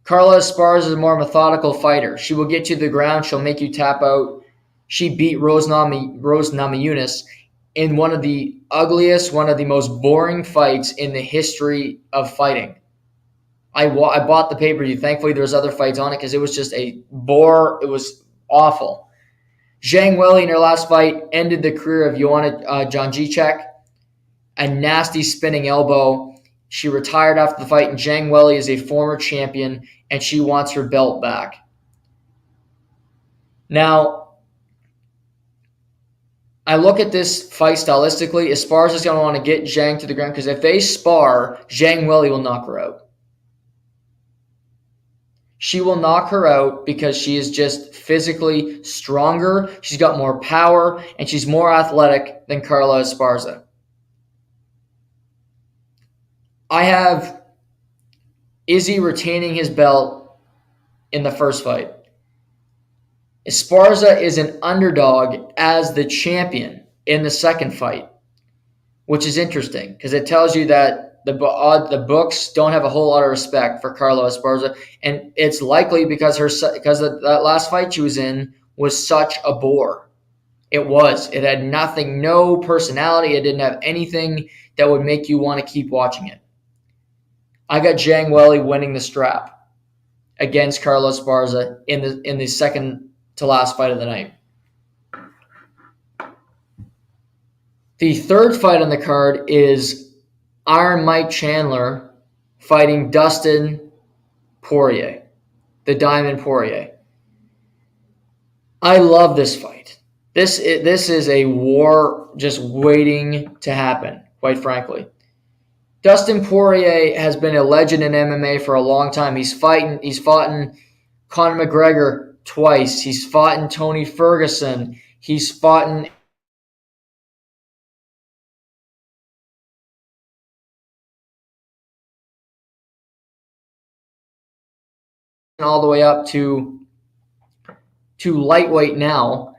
Carla Esparza is a more methodical fighter. She will get you to the ground. She'll make you tap out. She beat Rose Namajunas in one of the ugliest, one of the most boring fights in the history of fighting. I bought the pay-per-view. Thankfully, there's other fights on it because it was just a bore. It was awful. Zhang Weili in her last fight ended the career of Joanna Jędrzejczyk. A nasty spinning elbow. She retired after the fight, and Zhang Weili is a former champion, and she wants her belt back. Now, I look at this fight stylistically. Esparza's going to want to get Zhang to the ground because if they spar, Zhang Weili will knock her out. She will knock her out because she is just physically stronger. She's got more power, and she's more athletic than Carla Esparza. I have Izzy retaining his belt in the first fight. Esparza is an underdog as the champion in the second fight, which is interesting because it tells you that the books don't have a whole lot of respect for Carla Esparza, and it's likely because that last fight she was in was such a bore. It was. It had nothing, no personality. It didn't have anything that would make you want to keep watching it. I got Zhang Weili winning the strap against Carla Esparza in the second to last fight of the night. The third fight on the card is Iron Mike Chandler fighting Dustin Poirier, the Diamond Poirier. I love this fight. This is a war just waiting to happen, quite frankly. Dustin Poirier has been a legend in MMA for a long time. He's fought in Conor McGregor twice. He's fought in Tony Ferguson. He's fought in all the way up to lightweight now.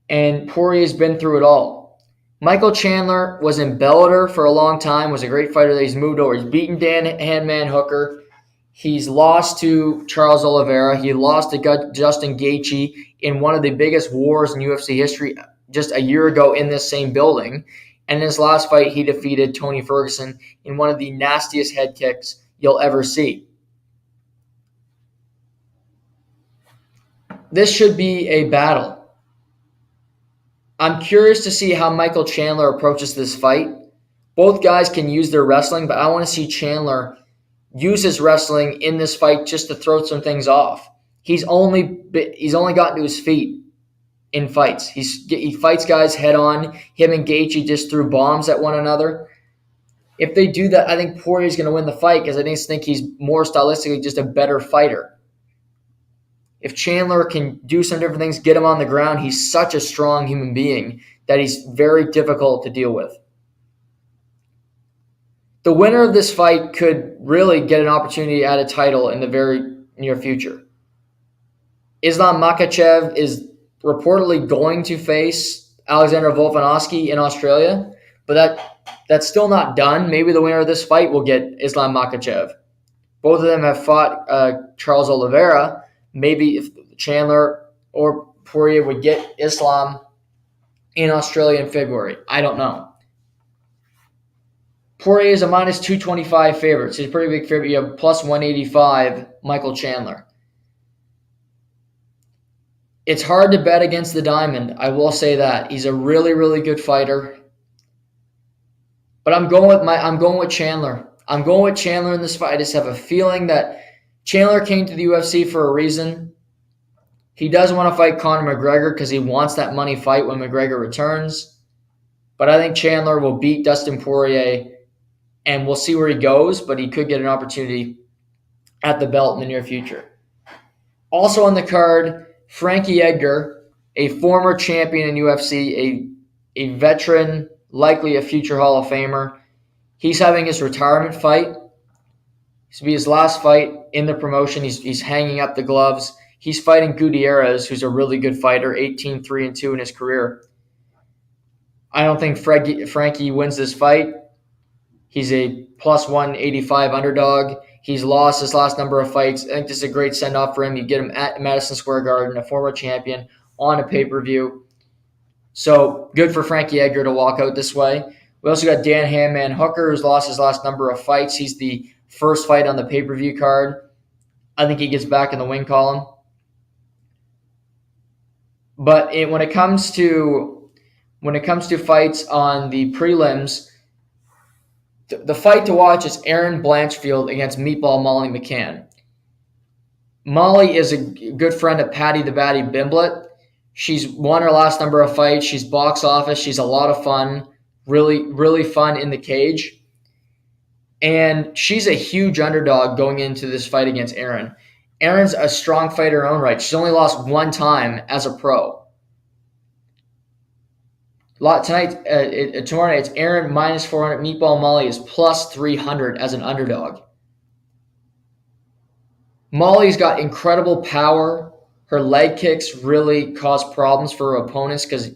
And Poirier's been through it all. Michael Chandler was in Bellator for a long time, was a great fighter that he's moved over. He's beaten Dan Handman Hooker. He's lost to Charles Oliveira. He lost to Justin Gaethje in one of the biggest wars in UFC history just a year ago in this same building. And in his last fight, he defeated Tony Ferguson in one of the nastiest head kicks you'll ever see. This should be a battle. I'm curious to see how Michael Chandler approaches this fight. Both guys can use their wrestling, but I want to see Chandler use his wrestling in this fight just to throw some things off. He's only gotten to his feet in fights. He fights guys head on. Him and Gaethje just threw bombs at one another. If they do that, I think Poirier's going to win the fight because I just think he's more stylistically just a better fighter. If Chandler can do some different things, get him on the ground, he's such a strong human being that he's very difficult to deal with. The winner of this fight could really get an opportunity at a title in the very near future. Islam Makhachev is reportedly going to face Alexander Volkanovski in Australia, but that's still not done. Maybe the winner of this fight will get Islam Makhachev. Both of them have fought Charles Oliveira. Maybe if Chandler or Poirier would get Islam in Australia in February. I don't know. Poirier is a minus 225 favorite. So he's a pretty big favorite. You have plus 185 Michael Chandler. It's hard to bet against the Diamond. I will say that. He's a really, really good fighter. But I'm going with Chandler. I'm going with Chandler in this fight. I just have a feeling that Chandler came to the UFC for a reason. He does want to fight Conor McGregor because he wants that money fight when McGregor returns. But I think Chandler will beat Dustin Poirier, and we'll see where he goes, but he could get an opportunity at the belt in the near future. Also on the card, Frankie Edgar, a former champion in UFC, a veteran, likely a future Hall of Famer. He's having his retirement fight. This will be his last fight in the promotion. He's hanging up the gloves. He's fighting Gutierrez, who's a really good fighter, 18-3-2 in his career. I don't think Frankie wins this fight. He's a plus 185 underdog. He's lost his last number of fights. I think this is a great send-off for him. You get him at Madison Square Garden, a former champion, on a pay-per-view. So good for Frankie Edgar to walk out this way. We also got Dan Handman Hooker, who's lost his last number of fights. He's the first fight on the pay-per-view card. I think he gets back in the win column. But when it comes to fights on the prelims, the fight to watch is Aaron Blanchfield against Meatball Molly McCann. Molly is a good friend of Patty the Batty Bimblett. She's won her last number of fights. She's box office. She's a lot of fun. Really, really fun in the cage. And she's a huge underdog going into this fight against Erin. Erin's a strong fighter in her own right. She's only lost one time as a pro. Tomorrow night, it's Erin minus 400. Meatball Molly is plus 300 as an underdog. Molly's got incredible power. Her leg kicks really cause problems for her opponents because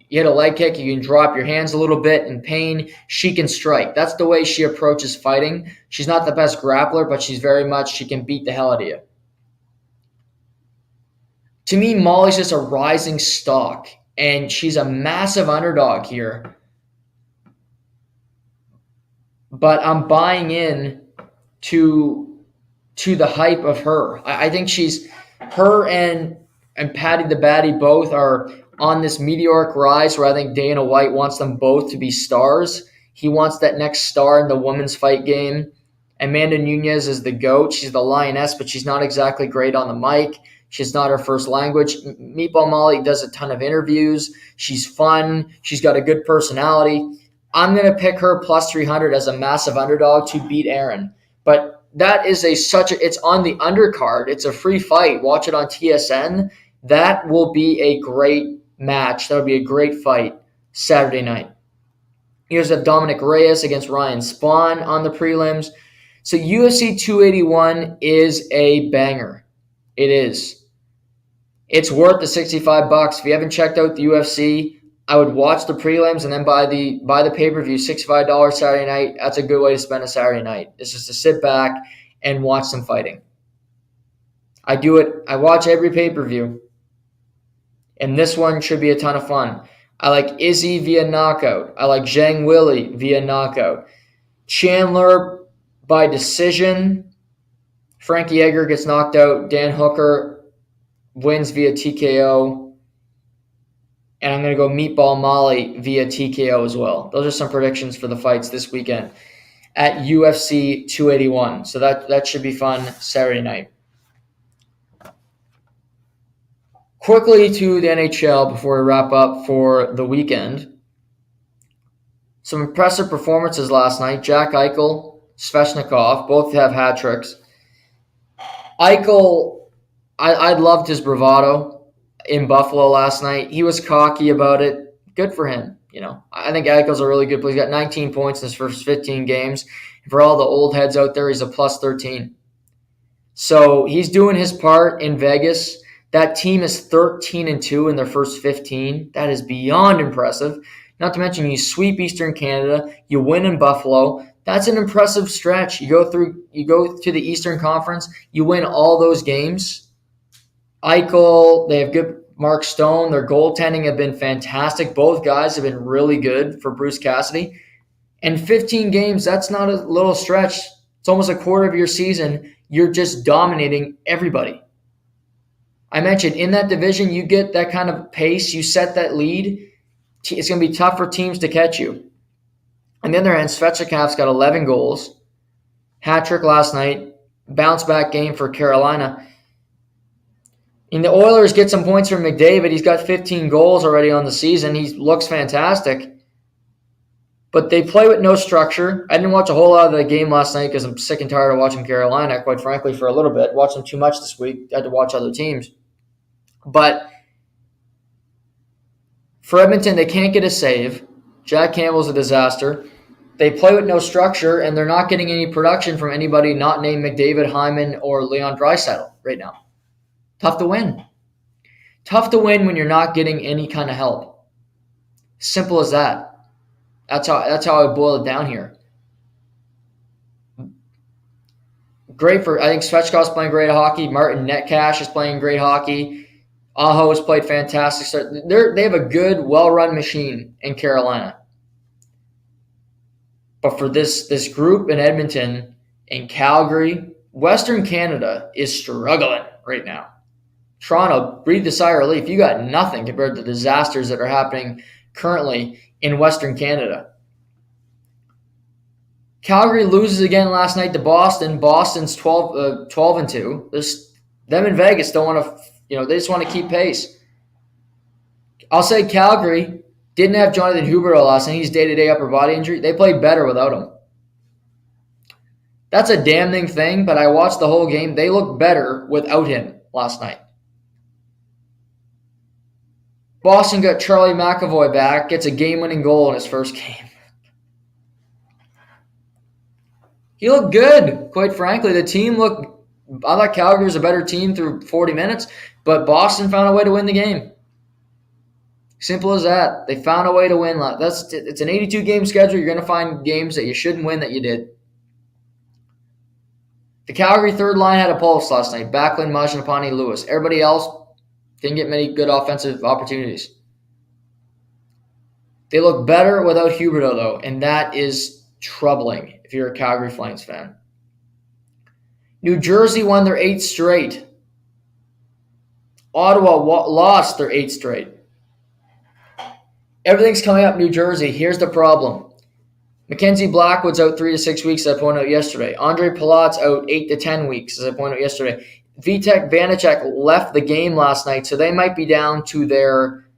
you hit a leg kick, you can drop your hands a little bit in pain. She can strike. That's the way she approaches fighting. She's not the best grappler, but she can beat the hell out of you. To me, Molly's just a rising stock, and she's a massive underdog here. But I'm buying in to the hype of her. I think her and Patty the Batty both are on this meteoric rise where I think Dana White wants them both to be stars. He wants that next star in the women's fight game. Amanda Nunes is the GOAT. She's the lioness, but she's not exactly great on the mic. She's not her first language. Meatball Molly does a ton of interviews. She's fun. She's got a good personality. I'm going to pick her plus 300 as a massive underdog to beat Erin. But that is it's on the undercard. It's a free fight. Watch it on TSN. That will be a great match. That'll be a great fight Saturday night. Here's Dominic Reyes against Ryan Spawn on the prelims. So UFC 281 is a banger. It is. It's worth the $65. If you haven't checked out the UFC, I would watch the prelims and then buy the pay-per-view, $65 Saturday night. That's a good way to spend a Saturday night. It's just to sit back and watch some fighting. I do it. I watch every pay-per-view. And this one should be a ton of fun. I like Izzy via knockout. I like Zhang Willy via knockout. Chandler by decision. Frankie Edgar gets knocked out. Dan Hooker wins via TKO. And I'm going to go Meatball Molly via TKO as well. Those are some predictions for the fights this weekend at UFC 281. So that should be fun Saturday night. Quickly to the NHL before we wrap up for the weekend. Some impressive performances last night. Jack Eichel, Svechnikov, both have hat tricks. Eichel, I loved his bravado in Buffalo last night. He was cocky about it. Good for him. I think Eichel's a really good player. He's got 19 points in his first 15 games. And for all the old heads out there, he's a plus 13. So he's doing his part in Vegas. That team is 13-2 in their first 15. That is beyond impressive. Not to mention you sweep Eastern Canada, you win in Buffalo. That's an impressive stretch. You go to the Eastern Conference, you win all those games. Eichel, they have good Mark Stone. Their goaltending have been fantastic. Both guys have been really good for Bruce Cassidy. And 15 games, that's not a little stretch. It's almost a quarter of your season. You're just dominating everybody. I mentioned in that division, you get that kind of pace, you set that lead, it's going to be tough for teams to catch you. On the other hand, Svechnikov's got 11 goals, hat trick last night, bounce back game for Carolina. And the Oilers get some points from McDavid. He's got 15 goals already on the season. He looks fantastic. But they play with no structure. I didn't watch a whole lot of the game last night because I'm sick and tired of watching Carolina, quite frankly, for a little bit. Watched them too much this week. I had to watch other teams. But for Edmonton, they can't get a save. Jack Campbell's a disaster. They play with no structure, and they're not getting any production from anybody not named McDavid, Hyman, or Leon Draisaitl right now. Tough to win. Tough to win when you're not getting any kind of help. Simple as that. That's how I boil it down here. I think Svechnikov's playing great hockey. Martin Netcash is playing great hockey. Aho has played fantastic. So they have a good, well-run machine in Carolina. But for this group in Edmonton, in Calgary, Western Canada is struggling right now. Toronto, breathe a sigh of relief. You got nothing compared to the disasters that are happening currently in Western Canada. Calgary loses again last night to Boston. Boston's 12-2. Them in Vegas don't want to, they just want to keep pace. I'll say Calgary didn't have Jonathan Huberdeau last night. He's day-to-day upper body injury. They played better without him. That's a damning thing, but I watched the whole game. They look better without him last night. Boston got Charlie McAvoy back, gets a game-winning goal in his first game. He looked good, quite frankly. The team looked – I thought Calgary was a better team through 40 minutes, but Boston found a way to win the game. Simple as that. They found a way to win. It's an 82-game schedule. You're going to find games that you shouldn't win that you did. The Calgary third line had a pulse last night. Backlund, Mangiapane, Lewis. Everybody else didn't get many good offensive opportunities. They look better without Huberdeau, though, and that is troubling if you're a Calgary Flames fan. New Jersey won their 8th straight. Ottawa lost their 8th straight. Everything's coming up New Jersey. Here's the problem. Mackenzie Blackwood's out 3 to 6 weeks, as I pointed out yesterday. Andre Palat's out 8 to 10 weeks, as I pointed out yesterday. Vitek Vanacek left the game last night, so they might be down to their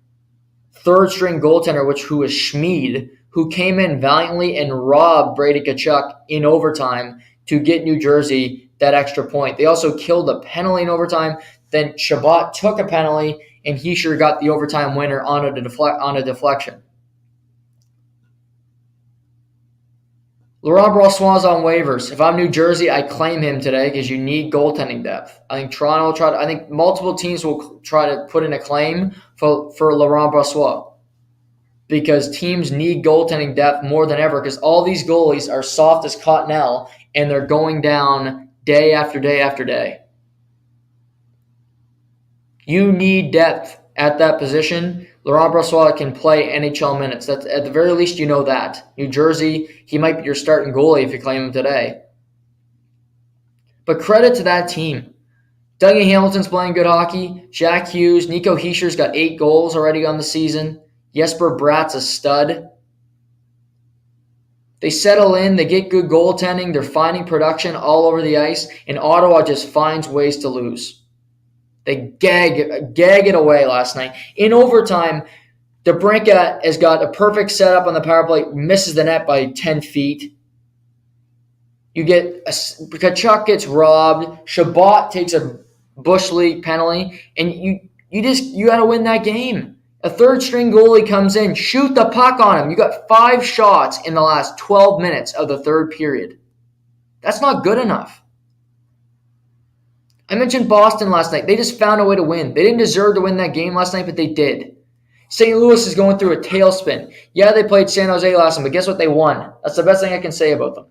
third-string goaltender, who was Schmid, who came in valiantly and robbed Brady Tkachuk in overtime to get New Jersey that extra point. They also killed a penalty in overtime. Then Shabbat took a penalty, and Hischier got the overtime winner on a deflection. Laurent Brossoit's on waivers. If I'm New Jersey, I claim him today because you need goaltending depth. I think Toronto will try to. I think multiple teams will try to put in a claim for Laurent Brossoit because teams need goaltending depth more than ever because all these goalies are soft as cottonelle and they're going down day after day after day. You need depth at that position. Laurent Brossoit can play NHL minutes. That's, at the very least, you know that. New Jersey, he might be your starting goalie if you claim him today. But credit to that team. Dougie Hamilton's playing good hockey. Jack Hughes, Nico Hischier's got 8 goals already on the season. Jesper Bratt's a stud. They settle in. They get good goaltending. They're finding production all over the ice. And Ottawa just finds ways to lose. They gag it away last night. In overtime, DeBrincat has got a perfect setup on the power play, misses the net by 10 feet. Tkachuk gets robbed. Shabbat takes a Bush League penalty, and you got to win that game. A third-string goalie comes in, shoot the puck on him. You got 5 shots in the last 12 minutes of the third period. That's not good enough. I mentioned Boston last night. They just found a way to win. They didn't deserve to win that game last night, but they did. St. Louis is going through a tailspin. Yeah, they played San Jose last night, but guess what? They won. That's the best thing I can say about them.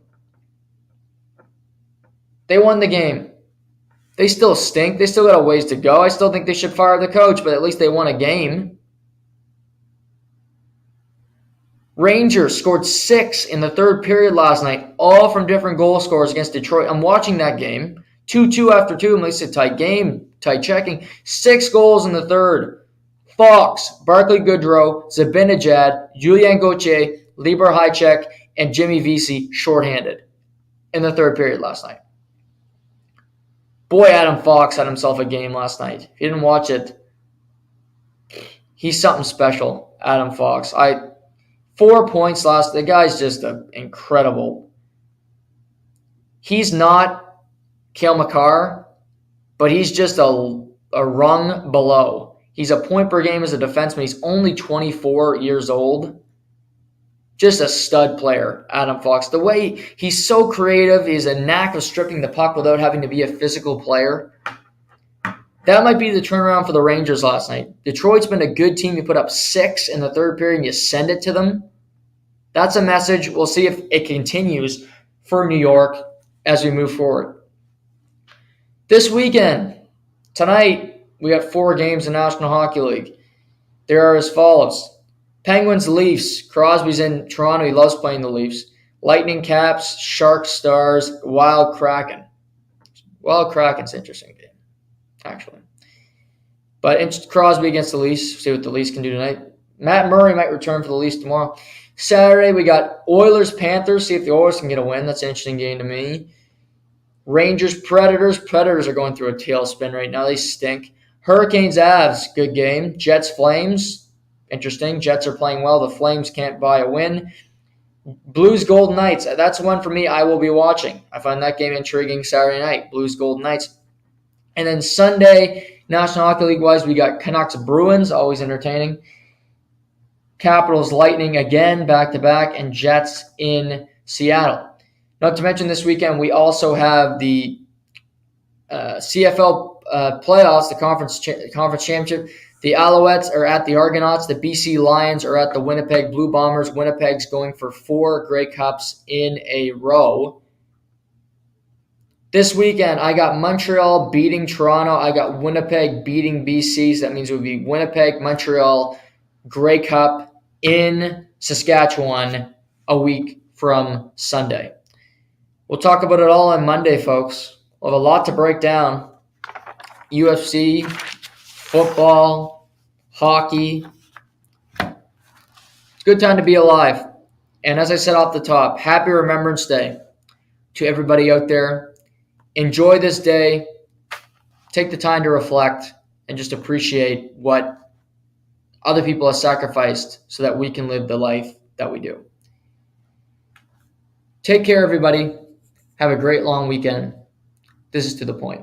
They won the game. They still stink. They still got a ways to go. I still think they should fire the coach, but at least they won a game. Rangers scored 6 in the third period last night, all from different goal scorers against Detroit. I'm watching that game. 2-2 after 2. At least a tight game, tight checking. 6 goals in the third. Fox, Barclay Goodrow, Zibanejad, Julien Gauthier, Libor Hajek, and Jimmy Vesey shorthanded in the third period last night. Boy, Adam Fox had himself a game last night. If you didn't watch it, he's something special, Adam Fox. 4 points last. The guy's just incredible. He's not Cale Makar, but he's just a rung below. He's a point per game as a defenseman. He's only 24 years old. Just a stud player, Adam Fox. The way he's so creative, he has a knack of stripping the puck without having to be a physical player. That might be the turnaround for the Rangers last night. Detroit's been a good team. You put up 6 in the third period and you send it to them. That's a message. We'll see if it continues for New York as we move forward. This weekend, tonight, we have 4 games in the National Hockey League. They are as follows. Penguins, Leafs. Crosby's in Toronto. He loves playing the Leafs. Lightning, Caps. Sharks, Stars. Wild, Kraken. Wild, Kraken's an interesting game, actually. But Crosby against the Leafs. See what the Leafs can do tonight. Matt Murray might return for the Leafs tomorrow. Saturday, we got Oilers, Panthers. See if the Oilers can get a win. That's an interesting game to me. Rangers, Predators. Predators are going through a tailspin right now. They stink. Hurricanes, Avs. Good game. Jets, Flames. Interesting. Jets are playing well. The Flames can't buy a win. Blues Golden Knights. That's one for me I will be watching. I find that game intriguing Saturday night. Blues Golden Knights. And then Sunday, National Hockey League wise, we got Canucks Bruins, always entertaining. Capitals Lightning again, back to back, and Jets in Seattle. Not to mention this weekend, we also have the CFL playoffs, the conference championship. The Alouettes are at the Argonauts. The BC Lions are at the Winnipeg Blue Bombers. Winnipeg's going for 4 Grey Cups in a row. This weekend, I got Montreal beating Toronto. I got Winnipeg beating BC. So that means it would be Winnipeg, Montreal, Grey Cup in Saskatchewan a week from Sunday. We'll talk about it all on Monday, folks. We'll have a lot to break down. UFC, football, hockey. It's a good time to be alive. And as I said off the top, happy Remembrance Day to everybody out there. Enjoy this day. Take the time to reflect and just appreciate what other people have sacrificed so that we can live the life that we do. Take care, everybody. Have a great long weekend. This is To The Point.